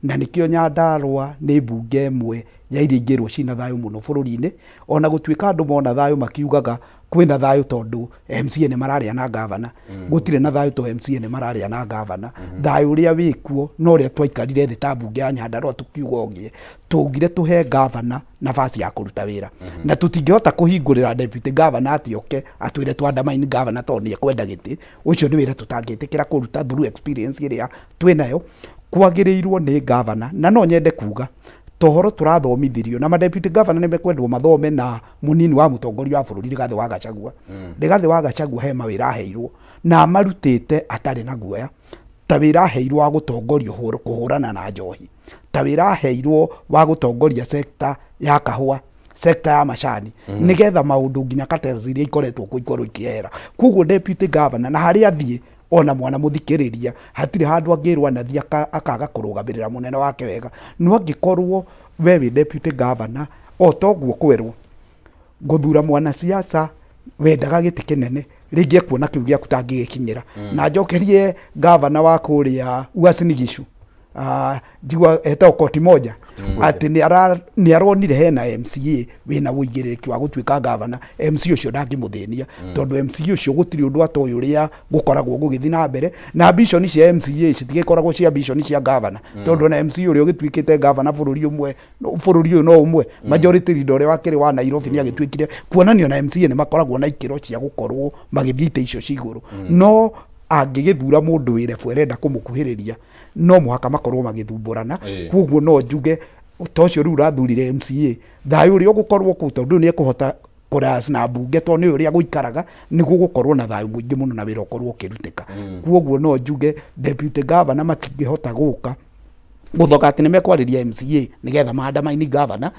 na nikio Nyandarua ni bunge mwe ya iria ingirwo cina thayo muno bururi-ini ona gutuika andu mona thayo makiugaga kwina thayo tondu MCA ni mararia na governor gutire na thayo to MCA ni mararia na governor thayo uria wikuo no uria twaikarire thi ta bunge ya Nyandarua tukiuga ongie tugire tuhe governor nafasi ya kuruta wira na tutingihota kuhingurira deputy governor atioke atwire twandamaini governor tondu ni kwenda giti ucio ni wira tutangitikira kuruta through experience iria twinayo kwagirirwo ni governor na no nyende kuga tohoro turathomithirio na deputy governor nimekwendwo mathome na munini wa mutongoria wa bururi Rigathi wa Gachagua Rigathi wa Gachagua he mawira aheirwo na marutite atari na guoya ta wira aheirwo wa gutongoria kuhurana na njohi ta wira aheirwo wa gutongoria sector ya kahua sector ya macani nigetha maundu nginya cartels iria ikoretwo kuikorwo ikiera kuguo deputy governor na hari athie ona mwana muthikiriria hatire handu angirwa na thia akaga kurugamirira munene wake wega no angikorwo we deputy governor o toguo kwerwo guthura mwana siasa wendaga giti kinene ringi kuona kiu giaku tangigikinyira na njokerie governor wa kuria Uasin Gishu njigua etao koti moja ati ni aronire hena MCA wina wuigiriki wa gutuika governor MC ucio ndangimuthenia tondu MC ucio gutiri undu atoyo uria gukoragwo gugithii na mbere na ambition cia MCA citigikoragwo cia ambition cia governor tondu na MC uria ugituikite governor bururi uyu no umwe majority leader uria wakiri wa Nairobi ni agituikire kuonanio na MCA ni makoragwo na ikiro cia gukorwo magithiite icio ciguru no angigithura mundu wire fwerenda kumukuhiriria no muhaka makorwo magithumburana kuguo no njuge tocio riu rathurire MCA thayu uri ugukorwo ku tondu ni ekuhota kuras na bunge to ni uri aguikaraga niguo gukorwo na thayu muingi muno na wira ukorwo ukirutika kuguo no njuge deputy governor matingihota guka guthoka ati nimekwariria MCA nigetha maandamaini governor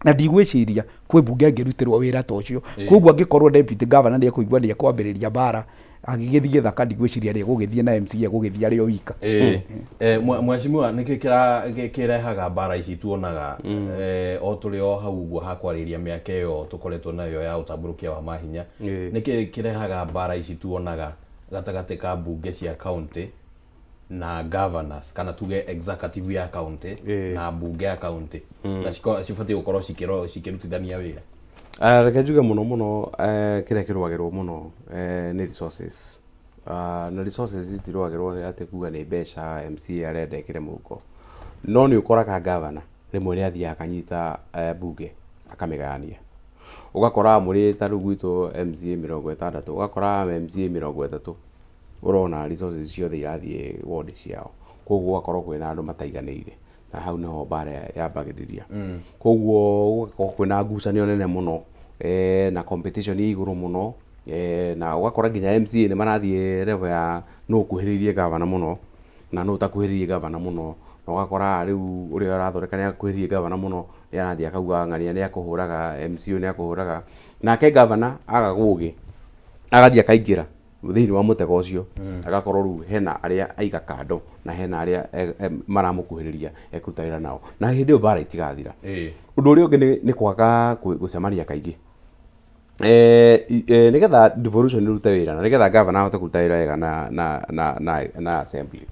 na ndigwiciria kwi bunge angirutirwo wira tocio kuguo angikorwo deputy governor ni ekuigwa ni ekwambiriria bara agigithie thaka ndigwiciria ri gugithie na MCA gugithia ri wika mwashimua niki kirehaga bara ici tuonaga o turi o hau guo hakwariria miaka iyo tukoretwo nayo ya utamburukia wa mahinya niki kirehaga bara ici tuonaga gatagati ka bunge cia county na governors kana tuge executive ya county na bunge ya county na cibati gukorwo cikirutithania wira reke njuge muno kiria kirwagirwo muno ni resources na resources itirwagirwo ati kuga ni mbeca MCA arenda ikire muko no ni ukoraga governor rimwe ni athia akanyita bunge akamigania ugakora muri taru gwitu MCA 60 ugakora MCA 30 urona resources ciothe irathie ward ciao koguo ugakorwo kwina andu mataiganire na hau niho bara yambagiriria koguo kwina ngucanio nene muno na competition iguru muno na ugakora nginya MCA ni marathie level ya no kuhiririe governor muno na no takuhiririe governor muno na ugakora riu uria arathoreka ni akuhiririe governor muno ni arathie akauga ng'ania ni akuhuraga MCA ni akuhuraga nake governor agagugi agathie akaingira thiini wa mutego ucio agakorwo ru hena aria aiga kando na hena aria maramukuhiriria ekutawira nao na hindi yo bara itigathira undu uria ungi ni kwaga gucemania kaingi nigetha devolution irute wira na nigetha governor ahote kuruta wira wega na assembly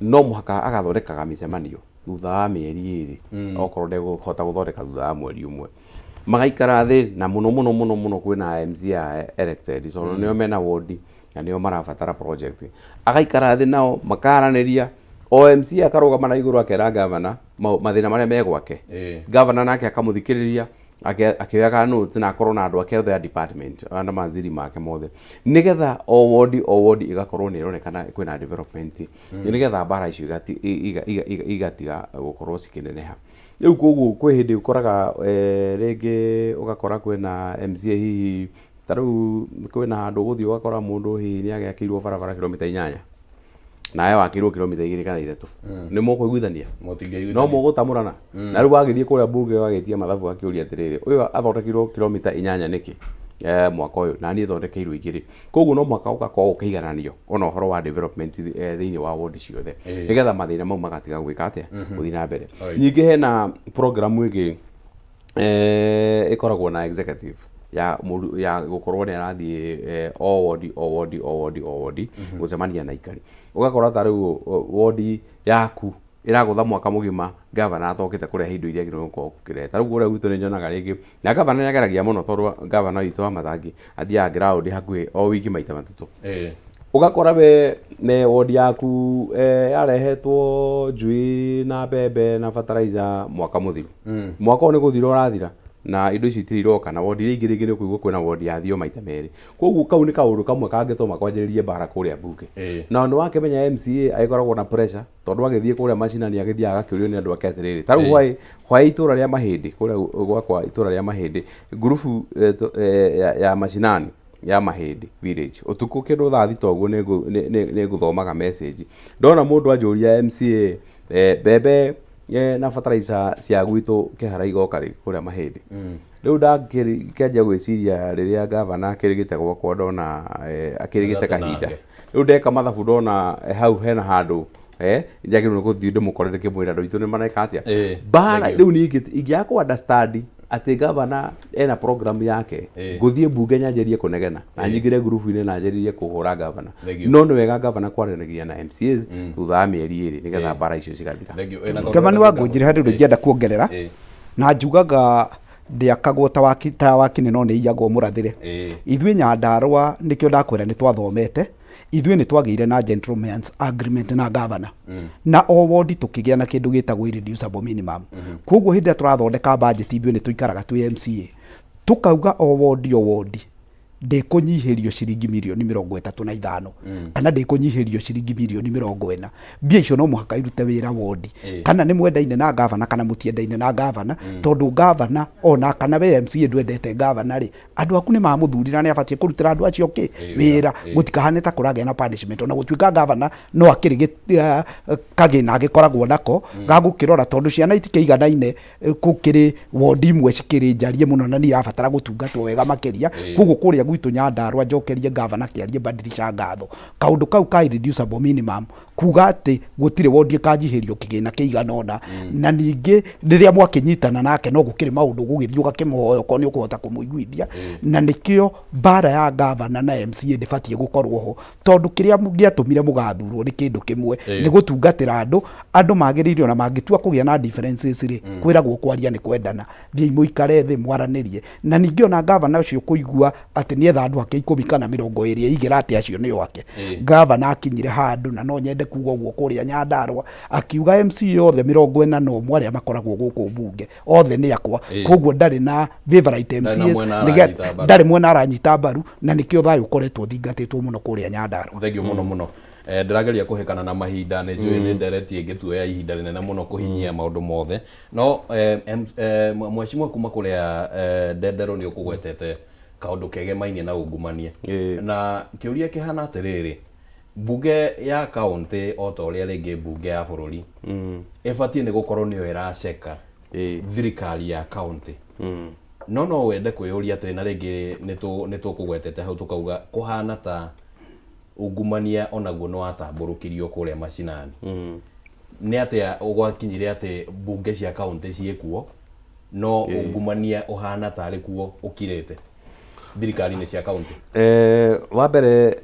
no muhaka agathondekaga micemanio thutha wa mieri iri okorwo ndegũhota guthondeka thutha wa mweri umwe magaikara thi na muno kwina MCA elected so nio mena ward na nio marabatara project agaikara thi nao makaraniria OMC akarugama na iguru akera governor mathina maria megwake governor nake akamuthikiriria akioyaga notes na akorwo na andu ake othe department ana manziri make mothe nigetha o ward igakorwo ni ironekana kwina development nigetha bara icio igatiga gukorwo cikineneha riu koguo kwi hindi ukoraga ringi ugakora kwina MCA hihi taru kwina handu guthii ugakora mundu hihi ni agiakirwo barabara kilomita 8 nae wakirwo kilomita 2 kana 3 ni mukuiguithania no mugutamurana na riu wagithie kuria bunge wagetia mathabu akiuria atiriri uyu athondekirwo kilomita 8 niki mwaka uyu na ni thondekeirwo igiri koguo no mwaka ugakorwo ukiigananio ona uhoro wa development thiini wa ward ciothe nigetha mathina mau magatiga gwika atia guthii na mbere nyingi hena program igi ikoragwo na executive ya gukorwo ni arathie o ward gucemania na ikari ugakora ta riu ward yaku iragutha mwaka mugima governor athokite kureha indo iria ngiro gukorwo kireta riu uria gwito ni nyonaga ringi na governor ni ageragia muno tondu governor witu wa Mathangi athia ground hakuhi o wiki maita matatu ugakora we ne ward yaku yarehetwo njui na mbembe na fertilizer mwaka muthiru mwaka ni guthira urathira na indo ici itiroka na ward ringi ni kuigwo kwina ward yathio maita meri koguo kau ni kaundu kamwe kangituma kwanjiririe bara kuria bunge na ndo wake menya MCA aikoragwo na pressure tondu agithie kuria macinani agithia agakiurio ni andu ake atiriri taru hwai itura ria mahindi kuria gwakwa itura ria mahindi grupu ya macinani ya mahindi village utuku kindu thathi toguo ni guthomaga message ndona mundu anjuria MCA bebe na fertilizer cia gwitu kihara igoka ri kuria mahindi riu ndakianjia gwiciria riria governor akirigite gwakwa ndona akirigite kahinda riu ndeka mathabu ndona hau hena handu njagirwo guthii ndimukorere kimwira ndu itu ni maneka atia bara riu ni ingiaku understand ati gavana ena program yake nguthie bunge nyanjerie kunegena na nyingire group-ini na njanjerie kuhura gavana no ni wega gavana kwaranagia na MCAs thutha wa mieri iri nigetha bara icio cigathira. Kemani Wangũnjiri hari ndingĩenda kuongerera na njugaga ndiakagwo ta wakine no nĩ iyagwo mũrathĩre. Ithuĩ Nyandarũa nĩkĩo ndakwĩra nĩ twathomete, ithuĩ nĩ twagĩire na gentleman's agreement na governor na o wodi tukĩgĩa na kĩndũ gĩtagwo irreducible minimum. Koguo hĩndĩ ĩrĩa tũrathondeka budget ithuĩ nĩ tũikaraga twĩ MCA tukauga o wodi ndĩkũnyihĩrio ciringi mirioni 35 kana ndĩkũnyihĩrio ciringi mirioni 40. Mbia icio no mũhaka irute wĩra wodi kana nĩ mwendaine na gavana kana mũtiendaine na gavana, tondũ gavana ona kana we MCA ndwendete gavana rĩ, andũ aku nĩ mamũthurira nĩ abatie kũrutĩra andũ acio wĩra, gũtikahane ta kũragĩa na punishment. Ona gũtuĩka gavana no akĩrĩ kagĩna agĩkoragwo nako gagũkĩrora, tondũ ciana itikĩiganaine gũkĩrĩ wodi imwe cikĩrĩ njarie mũno na nĩ irabatara gũtungatwo wega makĩria. Koguo kũrĩa gwitũ Nyandarũa njokerie gavana kĩarie badilisha ngatho kaundu kau ka irreducible minimum kuga atĩ gũtirĩ wodi kanjihĩrio kĩgĩna kĩigana ona na ningĩ rĩrĩa mwakĩnyitana nake no gũkĩrĩ maũndũ gũgĩthiĩ ũgakĩmũhoya okorwo nĩ ũkũhota kũmũiguithia, na nĩkĩo bara ya gavana na MCA ndĩbatie gũkorwo ho, tondũ kĩrĩa gĩatũmire mũgathurwo nĩ kĩndũ kĩmwe, nĩ gũtungatĩra andũ magĩrĩire ona mangĩtua kũgĩa na differences rĩ, kwĩragwo kwaria nĩ kwendana, thiĩ mũikare thĩ mwaranĩrie. Na ningĩ ona gavana ũcio kũigua atĩ nĩ etha andũ ake 10 kana 20 igĩra atĩ acio nĩ wake. Gavana akinyire handũ na no nyende kuga ũguo kũrĩa Nyandarũa akiuga MCA othe 41 arĩa makoragwo gũkũ bunge othe nĩ akwa. Koguo ndarĩ na favorite MCAs, ndarĩ mwena aranyita mbaru, na nĩkĩo thayũ ũkoretwo thingatĩtwo mũno kũrĩa Nyandarũa. Thengio mũno ndĩrageria kũhĩkana na mahinda, nĩ njũĩ nĩ nderetie ngĩtuoya ihinda rĩnene mũno kũhinyia maũndũ mothe, no mwecimwa kuma kũrĩa Ndenderũ nĩ ũkũgwetete kaũndũ kegemainie na ungumania na kĩũria kĩhana atĩrĩrĩ, bunge ya kaunti o ta ũrĩa rĩngĩ bunge ya bũrũri ĩbatie nĩ gũkorwo nĩyo ĩraceka thirikari ya kaunti, no wende kwĩyũria atĩ na rĩngĩ nĩ tũkũgwetete hau tũkauga kũhana ta ungumania onaguo nĩ watambũrũkirio kũrĩa macinani. Nĩ atĩa ũgwakinyire atĩ bunge cia kaunti ciĩkuo no ungumania ũhana tarĩ kuo ũkirĩte thirikari-inĩ cia kaunti? Wa mbere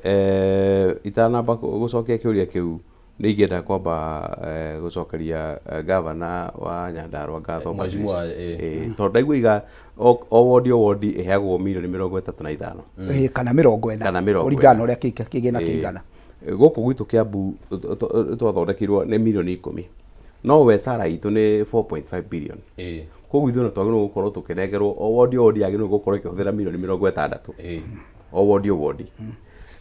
itanamba gũcokia kĩũria kĩu nĩ ingĩenda kwamba gũcokeria gavana wa Nyandarũa ngatho tondũ ndaigua o wodi ĩheagwo mirioni 35 kana 40 kũringana ũrĩa kĩgĩna kĩigana. Gũkũ gwitũ Kiambu twathondekirwo nĩ mirioni 10, no we sara itũ nĩ 4.5 billion. Koguo ithuĩ twagĩrĩirwo gũkorwo tũkĩnengerwo o wodi yagĩrĩirwo gũkorwo ĩkĩhũthĩra mirioni 60 o wodi.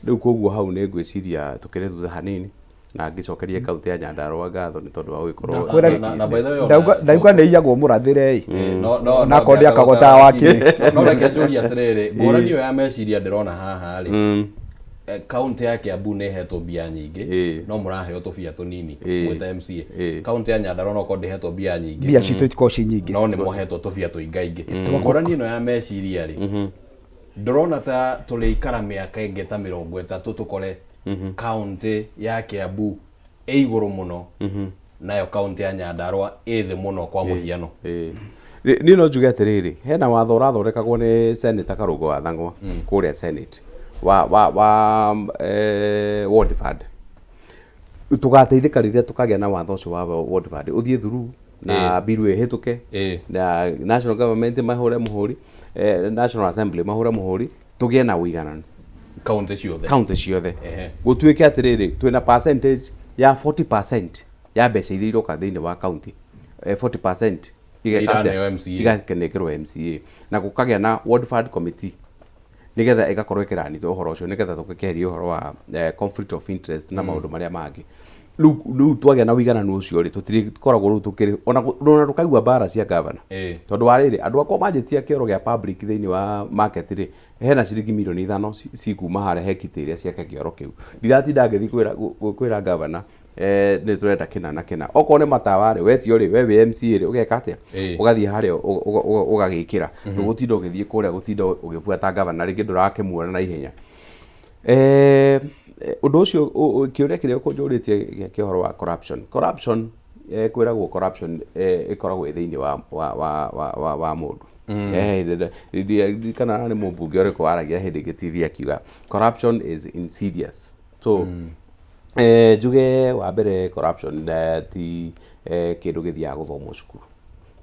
Rĩu koguo hau nĩ ngwĩciria tũkĩrĩ thutha hanini na ngĩcokerie kaunti ya Nyandarũa ngatho nĩ tondũ wa gũgĩkorwo ndauga nĩ iyagwo mũrathĩre na kondi akagota wakire. No reke njũrie atĩrĩrĩ, ngũrani ĩyo ya meciria ndĩrona haha rĩ, kaunti ya Kiambu nĩ hetwo mbia nyingĩ no mũraheo tũbia tũnini mwĩta MCA. Kaunti ya Nyandarũa no korwo ndĩhetwo mbia nyingĩ, mbia citũ itikoragwo ci nyingĩ, no nĩ mũhetwo tũbia tũingaingĩ. Ngũrani ĩno ya meciria rĩ, ndĩrona ta tũrĩikara mĩaka ĩngĩ ta 30 tũkore kaunti ya Kiambu ĩ igũrũ mũno nayo kaunti ya Nyandarũa ĩ thĩ mũno kwa mũhiano. Niĩ no njuge atĩrĩrĩ, hena watho ũrathondekagwo nĩ Senator Karũngũ wa Thang'wa kũrĩa Senate wa ward fund. Tũgateithĩka rĩrĩa tũkagĩa na watho ũcio wa ward fund ũthiĩ through na bill ĩhĩtũke na national government mahũre mũhũri, National Assembly mahũre mũhũri, tũgĩe na ũigananu kaunti ciothe. Gũtuĩke atĩrĩrĩ twĩna percentage ya 40% ya mbeca iria iroka thĩinĩ wa kaunti, 40% igakenekerwo MCA na gũkagĩa na ward fund committee nigetha ĩgakorwo ĩkĩranithwo ũhoro ũcio nigetha tũkeheria ũhoro wa conflict of interest na maũndũ marĩa mangĩ. Rĩu twagĩa na ũigananu ũcio rĩ, tũtikoragwo rĩu tũkĩrĩ ona tũkaigua mbara cia gavana, tondũ wa rĩrĩ andũ akwa manjĩtia kĩoro gĩa public thĩinĩ wa market rĩ, hena ciringi mirioni 5 cikuma harĩa hekite iria ciake kĩoro kĩu. Ndiratinda ngĩthiĩ kwĩra gavana nĩ tũrenda kĩna na kĩna, okorwo nĩ matawa rĩ, wetio rĩ, we wĩ MCA rĩ, ũgeka atĩa? Ũgathiĩ harĩa ũgagĩkĩra, gũtinda ũgĩthiĩ kũrĩa gũtinda ũgĩbuata gavana rĩngĩ ndũrakĩmuona na ihenya. Ũndũ ũcio kĩũria kĩrĩa ũkũnjũrĩtie kĩhoro wa corruption kwĩragwo corruption ĩkoragwo thĩinĩ wa mũndũ, kana nĩ mũmbunge ũrĩkũ waragia hĩndĩ ĩngĩ TV akiuga corruption is insidious. So njuge wa mbere corruption ti kĩndũ gĩthiaga gũthomwo cukuru.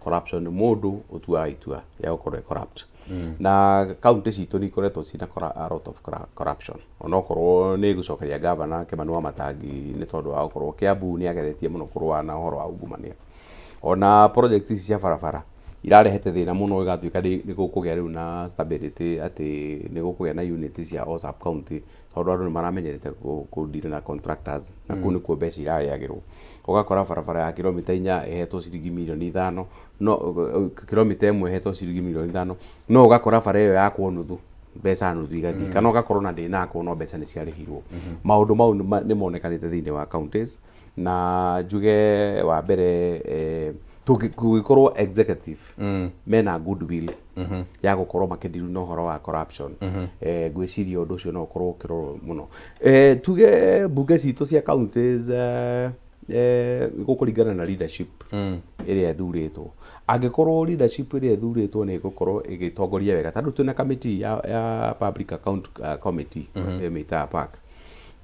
Corruption nĩ mũndũ ũtuaga itua rĩa gũkorwo corrupt. Na kaunti citũ nĩ ikoretwo ciĩna a lot of corruption. Onokorwo nĩ gũcokeria gavana Kimani Wamatangi nĩ tondũ wa gũkorwo Kiambu nĩ ageretie mũno kũrũa na ũhoro wa ungumania. Ona project ici cia barabara irarehete thĩna mũno igatuĩka nĩ gũkũgĩa rĩu na stability atĩ nĩ gũkũgĩa na unit cia all sub county tondũ andũ nĩ maramenyerete kũdeal na contractors na kũu nĩkuo mbeca irarĩagĩrwo. Ũgakora barabara ya kilomita 4 ĩhetwo ciringi mirioni 5, no kilomita 1 ĩhetwo ciringi mirioni 5, no ũgakora bara ĩyo yakwo nuthu mbeca nuthu igathiĩ, kana ũgakorwo na ndĩnakwo no mbeca nĩ ciarĩhirwo. Maũndũ mau nĩ monekanĩte thĩinĩ wa counties, na njuge wa mbere tũgĩkorwo executive mena goodwill ya gũkorwo makĩndiru na ũhoro wa corruption, ngwĩciria ũndũ ũcio no ũkorwo ũkĩrorwo mũno. Tuge mbunge citũ cia counties gũkũringana na leadership ĩrĩa ĩthurĩtwo. Angĩkorwo leadership ĩrĩa ĩthurĩtwo nĩ ĩgũkorwo ĩgĩtongoria wega, tondũ twĩna committee ya public account committee ĩmĩtaga PAC,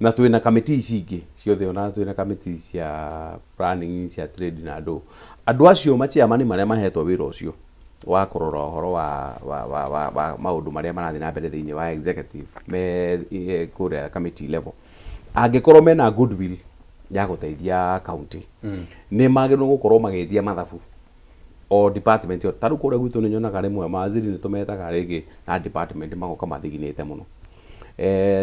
na twĩna committee ici ingĩ ciothe, ona twĩna committee cia planning, cia trade na andũ acio maciamani marĩa mahetwo wĩra ũcio wa kũrora ũhoro wa maũndũ marĩa marathiĩ na mbere thĩinĩ wa executive me kũrĩa committee level, angĩkorwo mena goodwill ya gũteithia county nĩ magĩrĩirwo gũkorwo magĩthia mathabu o department yo. Tarũ kũrĩa gwitũ nĩ nyonaga rĩmwe mawaziri nĩ tũmetaga rĩngĩ na department magoka mathiginĩte mũno,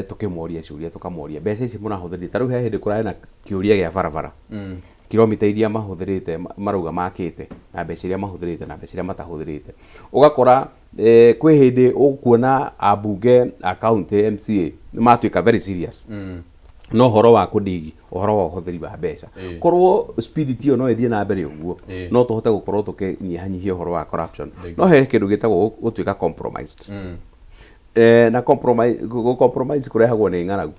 tũkĩmoria ciũria tũkamoria mbeca ici mũrahũthĩrĩte. Tarũ he hĩndĩ kũrarĩ na kĩũria gĩa barabara, kilomita iria mahũthĩrĩte marauga makĩte na mbeca iria mahũthĩrĩte na mbeca iria matahũthĩrĩte. Ũgakora kwĩ hĩndĩ ũkuona ambunge a county MCA nĩ matuĩka very serious no ũhoro wa kũndigi ũhoro wa ũhũthĩri wa mbeca. Korwo speed tiyo no ĩthiĩ na mbere ũguo, no tũhote gũkorwo tũkĩnyihanyihia ũhoro wa corruption. No he kĩndũ gĩtagwo gũtuĩka compromised, na compromise kũrehagwo nĩ ng'aragu.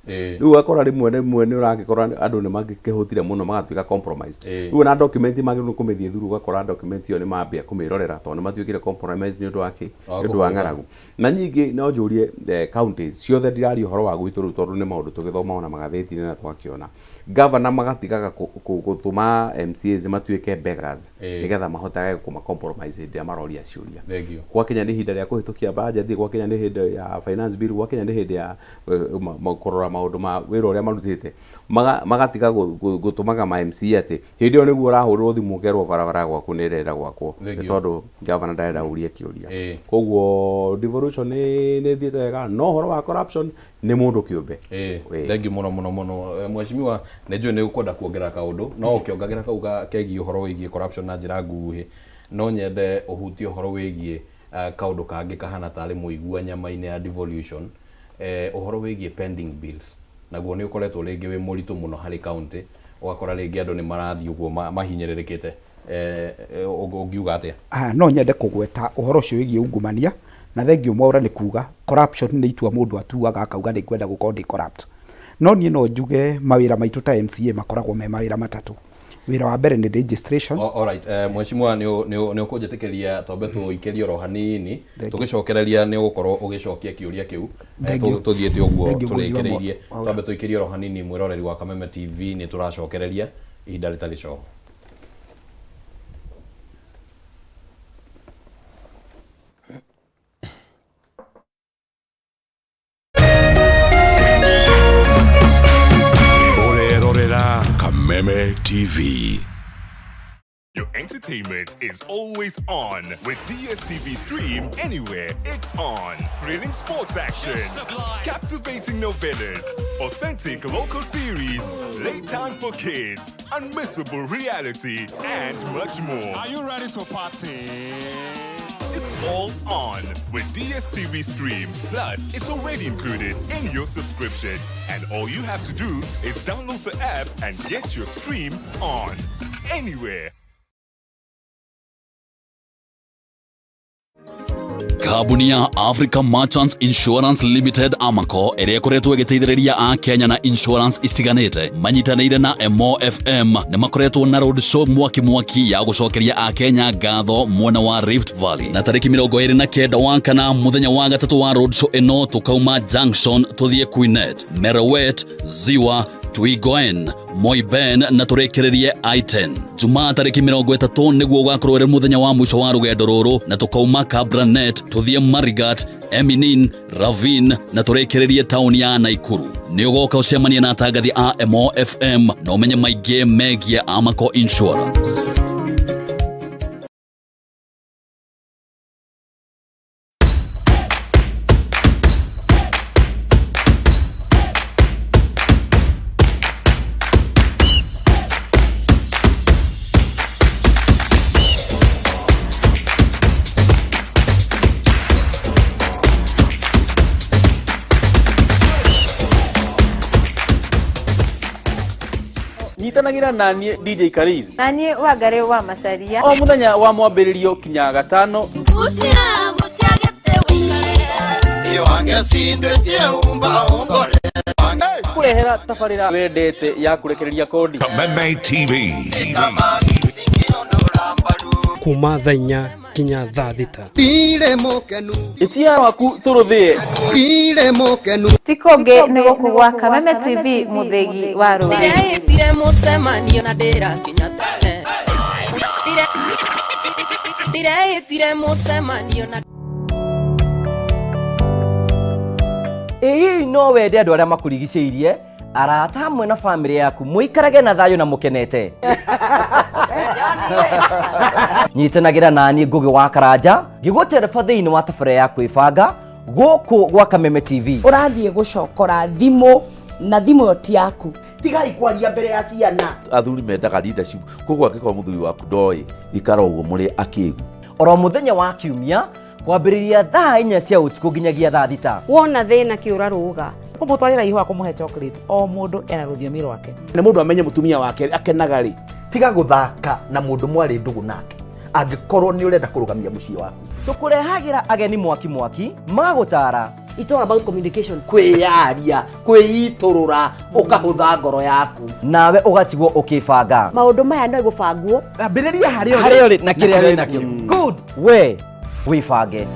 Rĩu ũgakora rĩmwe nĩ ũragĩkora andũ nĩ magĩkĩhũtire mũno magatuĩka compromised. Rĩu na document magĩrĩirwo kũmĩthiĩ through, ũgakora document ĩyo nĩ mambia kũmĩrorera tondũ nĩ matuĩkire compromised nĩ ũndũ wa nĩ ũndũ wa ng'aragu. Na ningĩ no njũrie counties ciothe ndiraria ũhoro wa gwitũ rĩu tondũ nĩ maũndũ tũgĩthoma ona magathĩti-inĩ na twakĩona governor magatigaga gũtũma MCAs matuĩke beggars nĩgetha mahotage kũma compromise hĩndĩ ĩrĩa maroria ciũria. Gwakinya nĩ ihinda rĩa kũhĩtũkia budget, gwakinya nĩ hĩndĩ ya finance bill, gwakinya nĩ hĩndĩ ya kũrora maũndũ ma wĩra ũrĩa marutĩte, magatiga gũtũmaga ma MCA atĩ hĩndĩ ĩyo nĩguo ũrahũrĩrwo thimũ ũkerwo barabara gwaku nĩ ĩrenda gwakwo nĩ tondũ governor ndarenda ũrie kĩũria. Koguo devolution nĩ thiĩte wega, no ũhoro wa corruption nĩ mũndũ kĩũmbe. Thengiũ mũno mheshimiwa, nĩ njũĩ nĩ ũkwenda kuongerera kaũndũ, no ũkĩongagĩra kauga kegiĩ ũhoro wĩgiĩ corruption na njĩra nguhĩ, no nyende ũhutie ũhoro wĩgiĩ kaũndũ kangĩ kahana tarĩ mũigua nyama-inĩ ya devolution, ũhoro wĩgiĩ pending bills. Naguo nĩ ũkoretwo rĩngĩ wĩ mũritũ mũno harĩ county, ũgakora rĩngĩ andũ nĩ marathiĩ ũguo mahinyĩrĩrĩkĩte. Ũngiuga atĩa? No nyende kũgweta ũhoro ũcio wĩgiĩ ungumania, na thengiũ Mwaũra nĩ kuga corruption nĩ itua mũndũ atuaga akauga nĩ kwenda gũkorwo ndĩ corrupt. No niĩ no njuge mawĩra maitũ ta MCA makoragwo me mawĩra matatũ. Wĩra wa mbere nĩ registration. Alright, mheshimiwa nĩ ũkũnjĩtĩkĩria twambe tũikĩrie oro hanini, tũgĩcokereria nĩ ũgũkorwo ũgĩcokia kĩũria kĩu, tũthiĩte ũguo tũrĩkĩrĩirie. Twambe tũikĩrie oro hanini, mwĩroreri wa Kameme TV nĩ tũracokereria ihinda rĩtarĩ coho. Kameme TV. Your entertainment is always on with DSTV Stream. Anywhere it's on. Thrilling sports action, captivating novellas, authentic local series, late time for kids, unmissable reality, and much more. Are you ready to party? It's all on with DSTV Stream. Plus, it's already included in your subscription. And all you have to do is download the app and get your stream on. Anywhere. Kambuni ya Africa Merchants Insurance Limited Amaco ĩrĩa ĩkoretwo ĩgĩteithĩrĩria a Kenya na insurance itiganĩte manyitanĩire na MOFM nĩ makoretwo na road show mwaki ya gũcokeria a Kenya ngatho mwena wa Rift Valley na tarĩki 29 wa kana mũthenya wa gatatũ wa road show ĩno tukauma Junction tuthie Quinet, Merowet, Ziwa, Tuigoen, Moiben na turekererie I10. Jumaa tarĩki 30 nĩguo gwakorwo ĩrĩ mũthenya wa mũico wa rũgendo rũrũ na tukauma Kabranet tuthie Marigat, Eminin, Ravin na turekererie tauni ya Naikuru. Nĩ ũgoka ũcemanie na atangathi a MOFM na ũmenye maingĩ megiĩ Amaco Insurance. Nyitanagira nani DJ Karizi nani Wangari wa Macharia o muthenya wa mwambĩrĩrio kinya gatano kurehera tabarĩra wendete ya kurekereria kodi Kameme TV. kuma thainya kinya thaa thita itia waku turuthie tikonge nego kugwa Kameme TV muthegi wa Rũraya Ndĩreĩtire mũcemanio na ndĩrakinya tene Ndĩreĩtire mũcemanio na Ĩĩ no wende andũ arĩa makũrigicĩirie arata hamwe na family yaku muikarage na thayũ na mukenete Nyitanagira nani Ngugi wa Karanja ngĩgũtereba thĩinĩ wa tabarĩra ya kwĩbanga gũkũ gwa Kameme TV ũrathiĩ gũcokora thimũ na thimũ ti yaku tigai kwaria mbere ya ciana athuri mendaga leadership koguo angĩkorwo mũthuri waku ndoĩ ikara ũguo mũrĩ akĩĩgu oro mũthenya wa kiumia kwambĩrĩria thaa 4 cia ũtukũ nginyagia thaa thita wona thĩna kĩũra rũga kũmũtwarĩra ihũa kũmũhe chocolate o mũndũ ena rũthiomi rwake nĩ mũndũ amenye mũtumia wake akenaga rĩ tiga gũthaka na mũndũ mwarĩ ndũgũ nake angĩkorwo nĩ ũrenda kũrũgamia mũciĩ waku tũkũrehagĩra ageni mwaki magũtara It's all about communication. Kwĩyaria, kwĩitũrũra, ũkahũtha ngoro yaku. Nawe ũgatigwo ũkĩbanga. Maũndũ maya no gũbangwo. Ambĩrĩria harĩa ũrĩ na kĩrĩa wĩ nakĩo. Good. We wĩbange.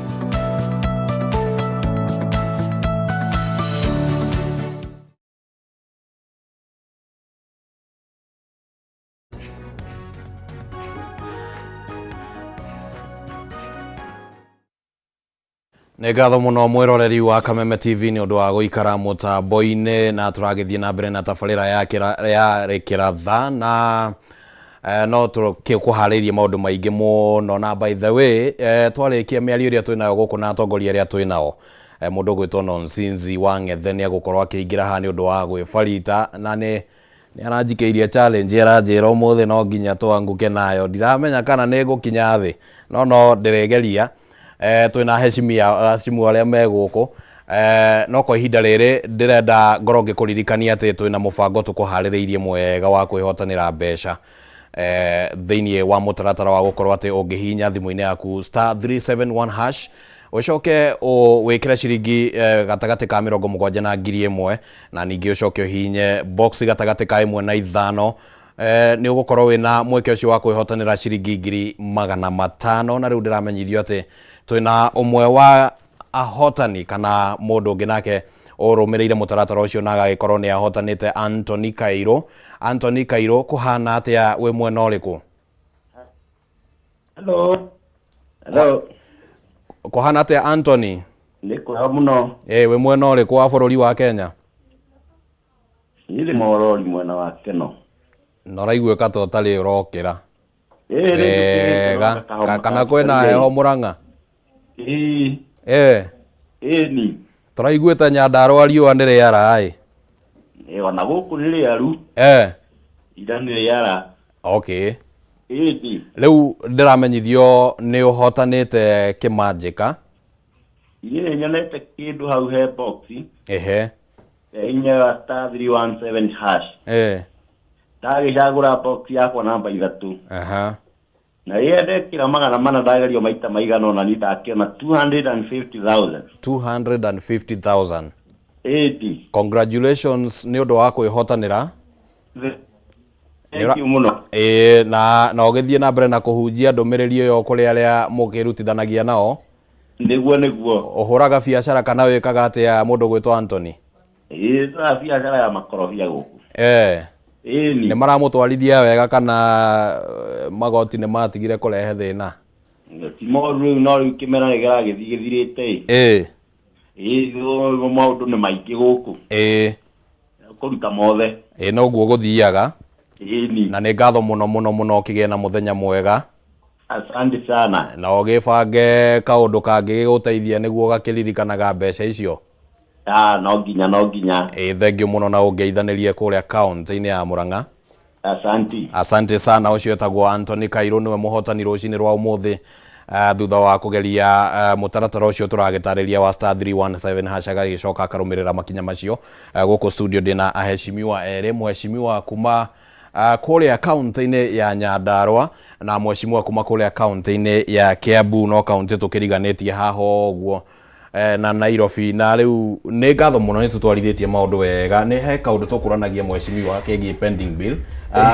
Nĩ ngatho mũno mwĩroreri wa Kameme TV nĩ ũndũ wa gũikara mũtambo-inĩ na tũragĩthiĩ na mbere na tabarĩra ya Rekĩratha na no tũkĩkũharĩria maũndũ maingĩ mũno na by the way twarĩkia mĩario ĩrĩa twĩ nayo gũkũ na atongoria arĩa twĩ nao mũndũ gwĩtwo Nonsinzi wa Ng'ethe nĩ agũkorwo akĩingĩra haha nĩ ũndũ wa gwĩbarita na nĩ aranjikĩirie challenge aranjĩra ũmũthĩ no nginya twangũke nayo ndiramenya kana nĩ gũkinya thĩ no ndĩregeria twina heshimia simu arĩa megũkũ no kwa ihinda rĩrĩ ndĩrenda ngoro ngĩkũririkania atĩ twina mũbango tũkũharĩrĩirie mwega wa kwĩhotanĩra mbeca thĩinĩ wa mũtaratara wa gũkorwo atĩ ũngĩhihinya thimũ-inĩ yaku *371# ucoke wĩkĩre ciringi gatagatĩ ka 70 na 1000 na ningĩ ucoke ũhihinye box gatagatĩ ka 1 na 5 nĩ ũgũkorwo wĩna mweke ũcio wa kwĩhotanĩra ciringi 500 na rĩu ndĩramenyithio atĩ twĩna ũmwe wa ahotani kana mũndũ ũngĩ nake ũrũmĩrĩire mũtaratara ũcio na agagĩkorwo nĩ ahotanĩte Anthony Kairũ. Anthony Kairũ, kũhana atĩa wĩ mwena ũrĩkũ? Hello. Kũhana atĩa Anthony? Nĩ kwega mũno. Wĩ mwena ũrĩkũ wa bũrũri wa Kenya? Nĩ Morori mwena wa Keno. Noraiguĩka ta ũtarĩ ũrokĩra. Wega. Kana kwĩna heho Mũrang'a? Ni. Tũraiguĩte Nyandarũa riũa nĩ rĩara ona gũkũ nĩ rĩaru. Ira nĩ rĩara. Okay. Rĩu ndĩramenyithio nĩ ũhotanĩte kĩmanjĩka. Nĩ nyonete kĩndũ hau he box. Inya *317#. Ndagĩcagũra box yakwa namba 3. Na yende kila magana mana ndagerio maita maigana ona ni ndakiona 250,000. 250,000. Edi. Congratulations ni undu wa kwihotanira. Thank you muno. Na ogethie na mbere na kuhunjia ndumiriri yo kuri aria mukirutithanagia nao. Niguo. Uhuraga biacara kana wikaga atia mundu gwitwa Anthony? Ĩĩ biacara ya makorobia guku. Ni. Ni maramutwarithia wega kana magoti ni matigire kurehe thina? Ti moru no riu kimera githirite. Maundu ni maingi guku. Kuruta mothe. No guo guthiaga. Ni. Na ni ngatho muno kigie na muthenya mwega. Asante sana. Na ogibange kaundu kangi guteithia niguo gakiririkanaga mbeca icio. No nginya. Thank you muno na ungeithanirie kuria account-ini ya Murang'a. Asante sana. Ucio etagwo Anthony Kairũ niwe muhotani rucini rwa umuthi thutha wa kugeria mutaratara ucio turagitariria wa *317# hashaga gicoka akarumirira makinya macio guku studio dina aheshimiwa mheshimiwa kuma kuria account-ini ya Nyandarua na mheshimiwa kuma kuria account-ini ya Kiambu no county tukiriganitie haho guo na Nairobi na riu ni ngatho muno ni tutwarithitie maundu wega ni he kaundu tukuranagia mheshimiwa kegi pending bill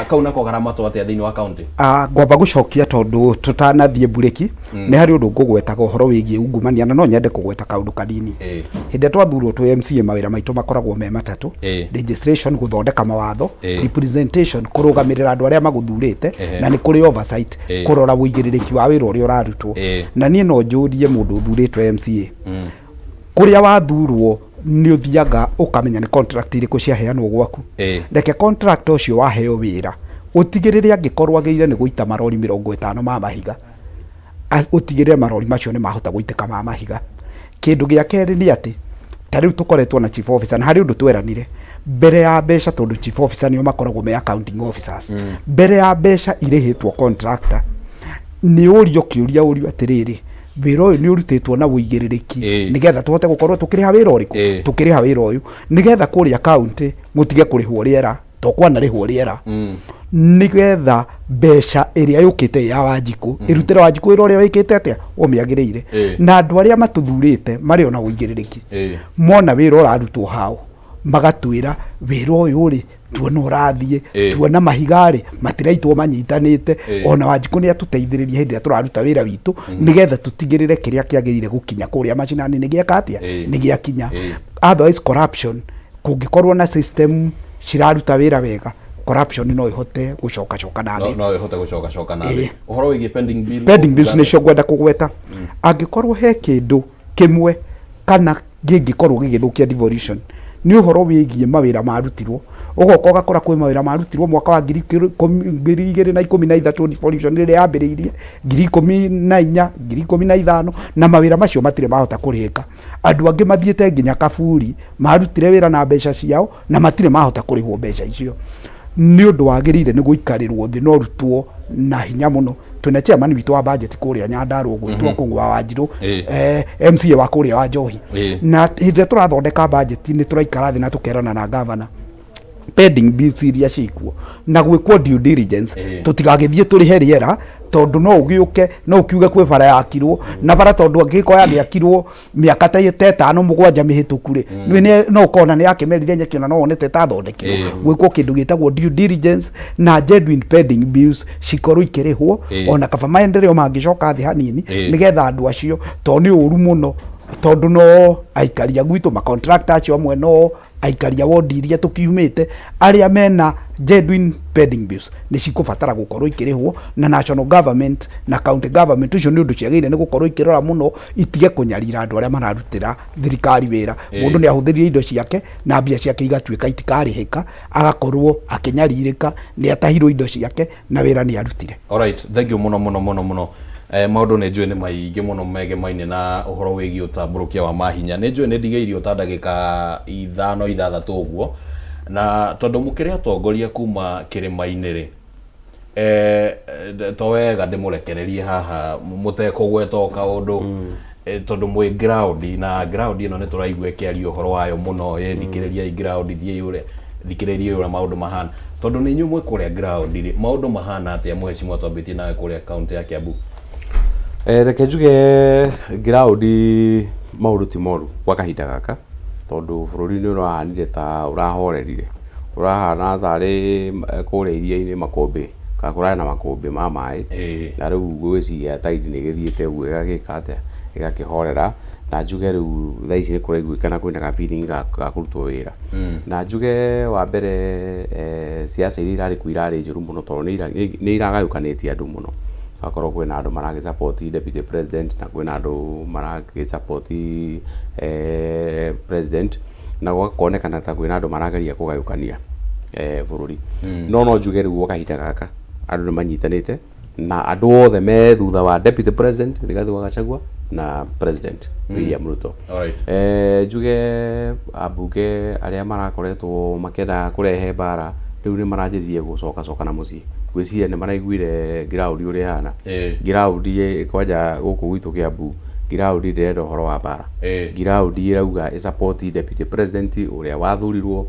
kau nako garama twate thiini wa county ngwamba gucokia tondu tutanathie bureki ni hari undu ngugwetaga uhoro wigie ungumania na no nyende kugweta kaundu kanini hinde twathurwo tu MCA mawira maitu makoragwo me matatu registration guthondeka mawatho representation kurugamirira andu aria maguthurite na ni kuri oversight kurora wuigiririki wa wira uria urarutwo na nie no njurie mundu uthuritwe MCA kuria wathurwo ni uthiaga ukamenya ni contract iriku ciaheanwo gwaku reke contract ucio waheo wira utigirire angikorwo ageire ni guita marori 50 ma mahiga utigirire marori macio ni mahota guiteka ma mahiga kindu gia keri ni ati tariu tukoretwo na chief officer na hari undu tweranire mbere ya mbeca tondu chief officer nio makoragwo me accounting officers mbere ya mbeca irihitwo contractor ni urio kiuria urio atiriri wira uyu ni urutitwo na wuigiririki nigetha tuhote gukorwo tukiriha wira uriku tukiriha wira uyu nigetha kuria county mutige kurihwo riera tokwana rihwo riera nigetha mbeca iria yukite ya Wanjiku irutire Wanjiku wira uria wikite atia umiagirire na andu aria matuthurite mari ona wuigiririki mona wira urarutwo hao magatwira wira uyu ri tuona urathie tuona mahigari matiraitwo manyitanite ona Wanjiku ni atuteithiririe hindi ya turaruta wira witu nigetha tutigirire kiria kiagirire gukinya kuria macinani ni giaka atia ni giakinya otherwise corruption kungikorwo na system ciraruta wira wega corruption no ihote gucoka nani no ihote gucoka nani uhoro wigi pending bills ni cio gwenda kugweta angikorwo he kindu kimwe kana gingikorwo gigithukia devolution ni uhoro wigie mawira marutirwo ugoka ugakora kwi mawira marutirwo mwaka wa 2013 devolution ire yambiriirie 2014 2015 na mawira macio matire mahota kurihika andu angi mathiete nginya Kaburi marutire wira na mbeca ciao na matire mahota kurihwo mbeca icio ni undu wagirire ni guikarirwo thi no rutwo na hinya muno twina chairman witu wa budget kuria Nyandarua gwitwo Kung'u wa Wanjiru MCA wa kuria wa Njohi na hinde turathondeka budget ni turaikara thi na tukerana na governor pending bills iria cikuo na gwikwo due diligence tutigagithie turihe riera tondu no ugiuke no ukiuge kwe bara yakirwo na bara tondu angiko yagiakirwo miaka ta 5-7 mihituku ri no ukona ni yakemerire nyeki na no onete ta thondekirwo gwikwo kindu gitagwo due diligence na genuine pending bills cikorwo ikirihwo ona kaba maendeleo mangicoka thi hanini nigetha andu acio to ni uru muno tondu no aikaria gwitu ma contractor acio amwe no aikaria wodi iria tukiumite aria mena genuine pending bills ni cikubatara gukorwo ikirihwo na national government na county government ucio ni undu ciagire ni gukorwo ikirora muno itige kunyarira andu aria mararutira thirikari wira mundu ni ahuthirie indo ciake na mbia ciake igatuika itikarihika agakorwo akinyaririka ni atahirwo indo ciake na wira ni arutire. Alright, thank you muno maundu ni njui ni maingi muno megemaine na uhoro wigi utamburukia wa mahinya ni njui ni ndigeirio utandagika 5-6 uguo na tondu mukire atongoria kuma kirima-ini ri to wega ndimurekererie haha mutekugweta kaundu tondu mwi ground na ground ino ni turaigua kiario uhoro wayo muno yethikiriria i ground thie yure thikiririe ura maundu mahana tondu ni nyumwe kuria ground ri maundu mahana atia mheshimiwa twambitie nawe kuria county ya Kiambu. Reke njuge ground maundu ti moru kwa kahinda gaka tondu bururi ni urahanire ta urahorerire urahana thari kuria iria-ini makombe kakura na makombe ma mai na riu gwiciria taidi ni githiite uguo igagikate igakihorera na njuge riu thaa ici ni kuraiguikana kwina ka feeling ga kurutwo wira na njuge wa mbere siasa iria irari ku irari njuru muno tondu ni iragayukanitie andu muno akorwo kwina andu maragi support deputy president na kwina andu maragi support president na gwakonekana ta kwina andu marageria kugayukania bururi no njuge riu kahinda gaka andu ni manyitanite na andu othe me thutha wa deputy president Rigathi wa Gachagua na president William Ruto. Njuge abunge aria marakoretwo makenda kurehe bara riu ni maranjithie gucoka na mucii gwiciria ni maraiguire ground uri hana ground kwanja guku gwitu Kiambu ground ndirenda horo wa bara ground irauga support deputy president uria wathurirwo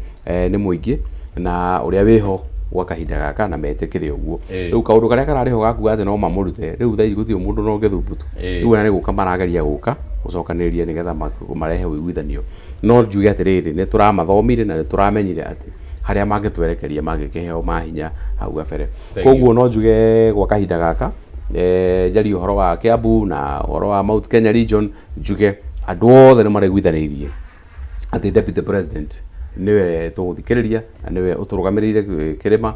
ni muingi na uria wiho gwa kahinda gaka na metekire uguo riu kaundu karia karariho gakuga ati no mamurute riu thai guthio mundu no ngethumbutu riu na ni guka marageria guka gucokaniria nigetha marehe wiguithanio no njuge atiriri ni turamathomire na ni turamenyire ati haria mangitwerekeria mangikiheo mahinya hau gabere koguo no njuge gwa kahinda gaka jari uhoro wa Kiambu na uhoro wa Mount Kenya region njuge andu othe ni maraiguithanirie ati deputy president niwe tuguthikiriria na niwe uturugamirire kirima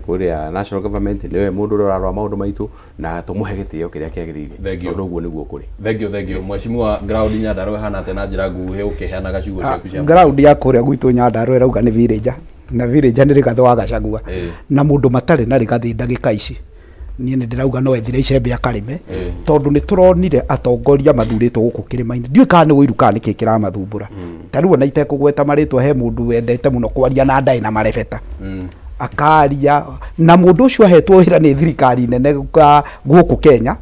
kuria national government niwe mundu urarwa maundu maitu na tumuhe gitio kiria kiagirire tondu guo niguo kuri. Thank you mheshimiwa ground Nyandarua hana tena njira nguhe ukiheana gacigo ciaku cia ground ya kuria gwitu Nyandarua irauga ni village na village ni Rigathi wa Gachagua na mundu matari na Rigathi ndagika ici ni ndirauga no ethire icembe akarime tondu ni turonire atongoria mathuritwo guku kirima-ini ndiu kana ni wiru kana niki kiramathumbura tariu na ite kugweta maritwa he mundu wendete muno kwaria na ndai na marebeta akaria na mundu ucio ahetwo wira ni thirikari nene guku Kenya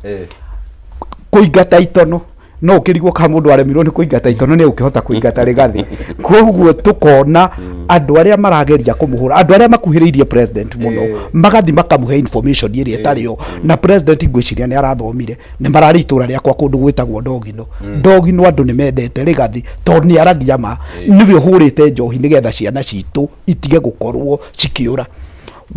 kuingata itono no kirigwo ka mundu aremirwo ni kuingata itono ni ukihota kuingata Rigathi koguo tukona andu aria marageria kumuhura andu aria makuhiriirie president muno magathi makamuhe information iria itario na president ngwiciria ni arathomire ni marari itura riakwa kundu gwitagwo Ndogino andu ni mendete Rigathi tondu ni aragia ma niwe hurite njohi nigetha ciana citu itige gukorwo cikiura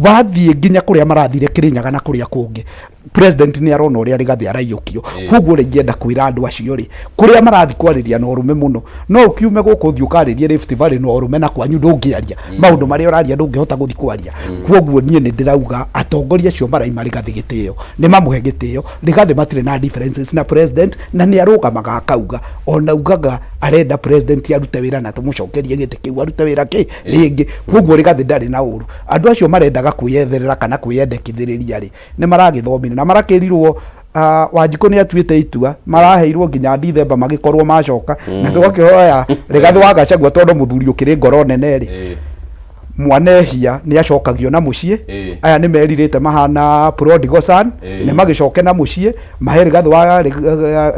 wathie nginya kuria marathire Kirinyaga na kuria kungi president ni arona uria Rigathi araiyukio koguo ringienda kwira andu acio ri kuria marathi kwariria no rume muno no ukiume guku thi ukariria Rift Valley no rume na kwanyu ndungiaria maundu maria uraria ndungihota guthi kwaria koguo nie ni ndirauga atongoria acio maraima Rigathi gitio ni mamuhe gitio Rigathi matire na differences na president na ni arugamaga akauga ona ugaga arenda president arute wira na tumucokerie gite kiu arute wira ki ringi koguo Rigathi ndari na uru andu acio marendaga kwiyetherera kana kwiyendekithiriria ri ni maragithomire na marakirirwo Wanjiku ni atuite itua maraheirwo nginya Dithemba magikorwo macoka na tugakihoya Rigathi wa Gachagua tondu muthuri ukiri ngoro nene ri mwanehia ni acokagio na mucie aya ni meririte mahana prodigal son ni magicoke na mucie mahe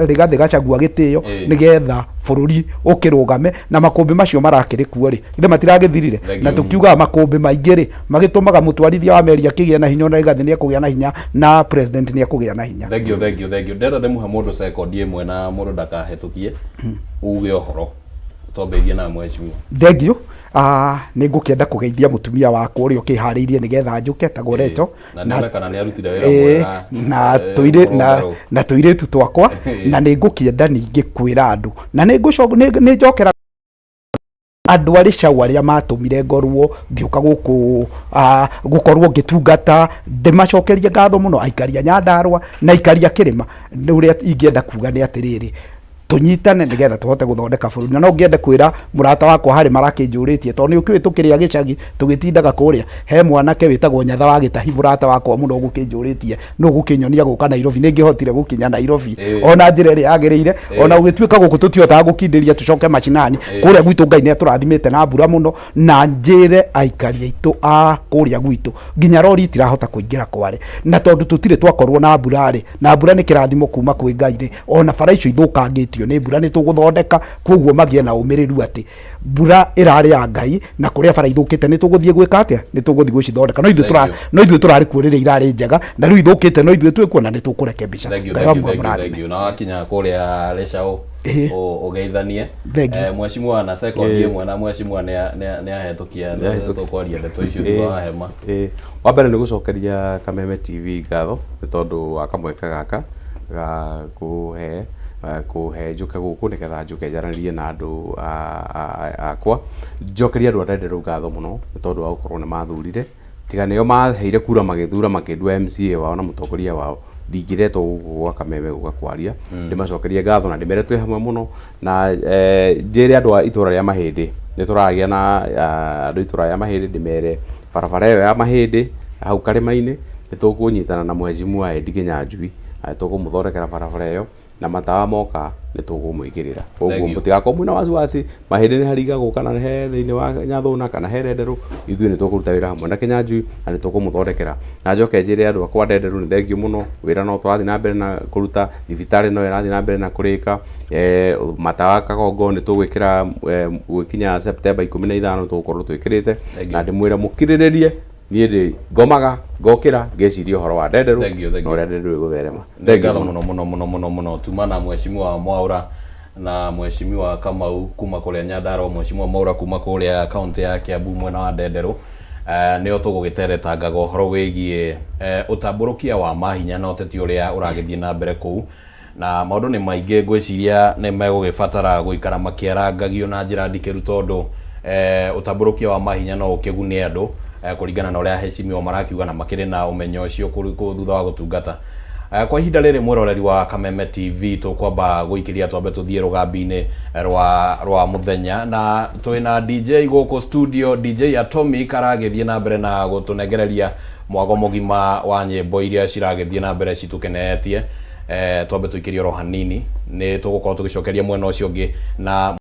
Rigathi Gachagua gitio nigetha bururi ukirugame na makumbi macio marakiri kuo ri ithe matiragithirire na tukiuga makumbi maingi ri magitumaga mutwarithia wa meri akigia na hinya na Rigathi ni akugia na hinya na president ni akugia na hinya. Thank you ndera de muha mundu second imwe na mundu ndakahetukie uge ohoro tobegie na mheshimiwa. Thank you. Ni ngukienda kugeithia mutumia wakwa uri ukihariirie nigetha njuke tagoreto na kana ni arutire wira mwega na tuiretu twakwa na ni ngukienda ningi kwira andu na ni njokera andu ari cau aria matumire ngorwo ngiuka guku gukorwo ngitungata ndimacokerie ngatho muno aikaria Nyandarua na aikaria Kirima uria ingienda kuga ni atiriri tunyitane nigetha tuhote guthondeka bururi na no ngiende kwira murata wakwa hari marakinjuritie tondu ukiwe tukiria gicagi tugitindaga kuria he mwanake witagwo Nyatha wa Gitahi murata wakwa muno gukinjuritie no gukinyonia guka Nairobi ningihotire gukinya Nairobi ona njira iri yagirire ona ugituika guku tutiotaga gukindiria tucoke macinani kuria gwitu Ngai ni aturathimite na mbura muno na njire aikaria itu kuria gwitu nginya rori itirahota kuingira kware na tondu tutire twakorwo na mbura ri na mbura ni kirathimo kuma kwi Ngai ri ona bara icio ithukangitio rũcio nĩ mbura nĩ tũgũthondeka, koguo magĩe na ũmĩrĩru atĩ mbura ĩrarĩ ya Ngai na kũrĩa bara ithũkĩte nĩ tũgũthiĩ gwĩka atĩa, nĩ tũgũthiĩ gũcithondeka. No ithuĩ tũrarĩ kuo rĩrĩa irarĩ njega na rĩu ithũkĩte, no ithuĩ twĩkuona nĩ tũkũrekebisha. Wakinya kũrĩa Rĩcaũ ugeithanie mheshimiwa na second ĩmwe na mheshimiwa nĩ ahetũkia tũkwaria ndeto icio thutha wa hema. Wa mbere nĩ gũcokeria Kameme TV ngatho nĩ tondũ wa kamweka gaka ga kũhe njũke gũkũ nĩgetha njũke njaranĩrie na andũ akwa. Njokeria andũ a Ndenderu ngatho mũno nĩ tondũ wa gũkorwo nĩ mathurire, tiga nĩo maheire kura magĩthura makĩndua MCA wao na mũtongoria wao, ndingĩretwo gũkũ gwa Kameme gũka kwaria. Ndĩmacokerie ngatho na ndĩmere twĩ hamwe mũno, na njĩre andũ a itũra rĩa Mahĩndĩ nĩ tũragia na andũ itũra rĩa Mahĩndĩ, ndĩmere barabara ĩyo ya Mahĩndĩ hau karĩma-inĩ nĩ tũkũnyitana na mheshimiwa Edie Kĩnyanjui na tũkũmũthondekera barabara ĩyo, na matawa moka nĩ tũkũmũigĩrĩra. Koguo mũtigakorwo mwĩna wasiwasi, Mahĩndĩ nĩ harigagwo kana he thĩinĩ wa Nyathũna kana he Ndenderu, ithuĩ nĩ tũkũruta wĩra hamwe na Kĩnyanjui na nĩ tũkũmũthondekera. Na njoke njĩre andũ akwa Ndenderu nĩ thengiũ mũno, wĩra no tũrathiĩ na mbere na kũruta, thibitarĩ no ĩrathiĩ na mbere na kũrĩka, matawa Kagongo nĩ tũgwĩkĩra gũkinya September 15 tũgũkorwo twĩkĩrĩte, na ndĩmwĩre mũkirĩrĩrie niĩ ndĩ ngomaga ngokĩra ngeciria ũhoro wa Ndenderu na ũrĩa Ndenderu ĩgũtherema. Ngatho mũno tuma na mheshimiwa Mwaura na mheshimiwa Kamau kuma kũrĩa Nyandarua, mheshimiwa Mwaura kuma kũrĩa kaunti ya Kiambu mwena wa Ndenderu. Nĩo tũgũgĩteretangaga ũhoro wĩgiĩ ũtambũrũkia wa mahinya na ũteti ũrĩa ũragĩthiĩ na mbere kũu, na maũndũ nĩ maingĩ ngwĩciria nĩ megũgĩbatara gũikara makĩarangagio na njĩra ndikĩru, tondũ ũtambũrũkia wa mahinya no ũkĩgune andũ kũringana na ũrĩa hecimiwa marakiuga na makĩrĩ na ũmenyo ũcio thutha wa gũtungata. Kwa ihinda rĩrĩ mwĩroreri wa Kameme TV tũkwamba gũikĩria twambe tũthiĩ rũgambi-inĩ rwa mũthenya, na twĩna DJ gũkũ studio, DJ Atomic aragĩthiĩ na mbere na gũtũnengereria mwago mũgima wa nyĩmbo iria ciragĩthiĩ na mbere citũkenetie. Twambe tũikĩrie oro hanini, nĩ tũgũkorwo tũgĩcokeria mwena ũcio ũngĩ na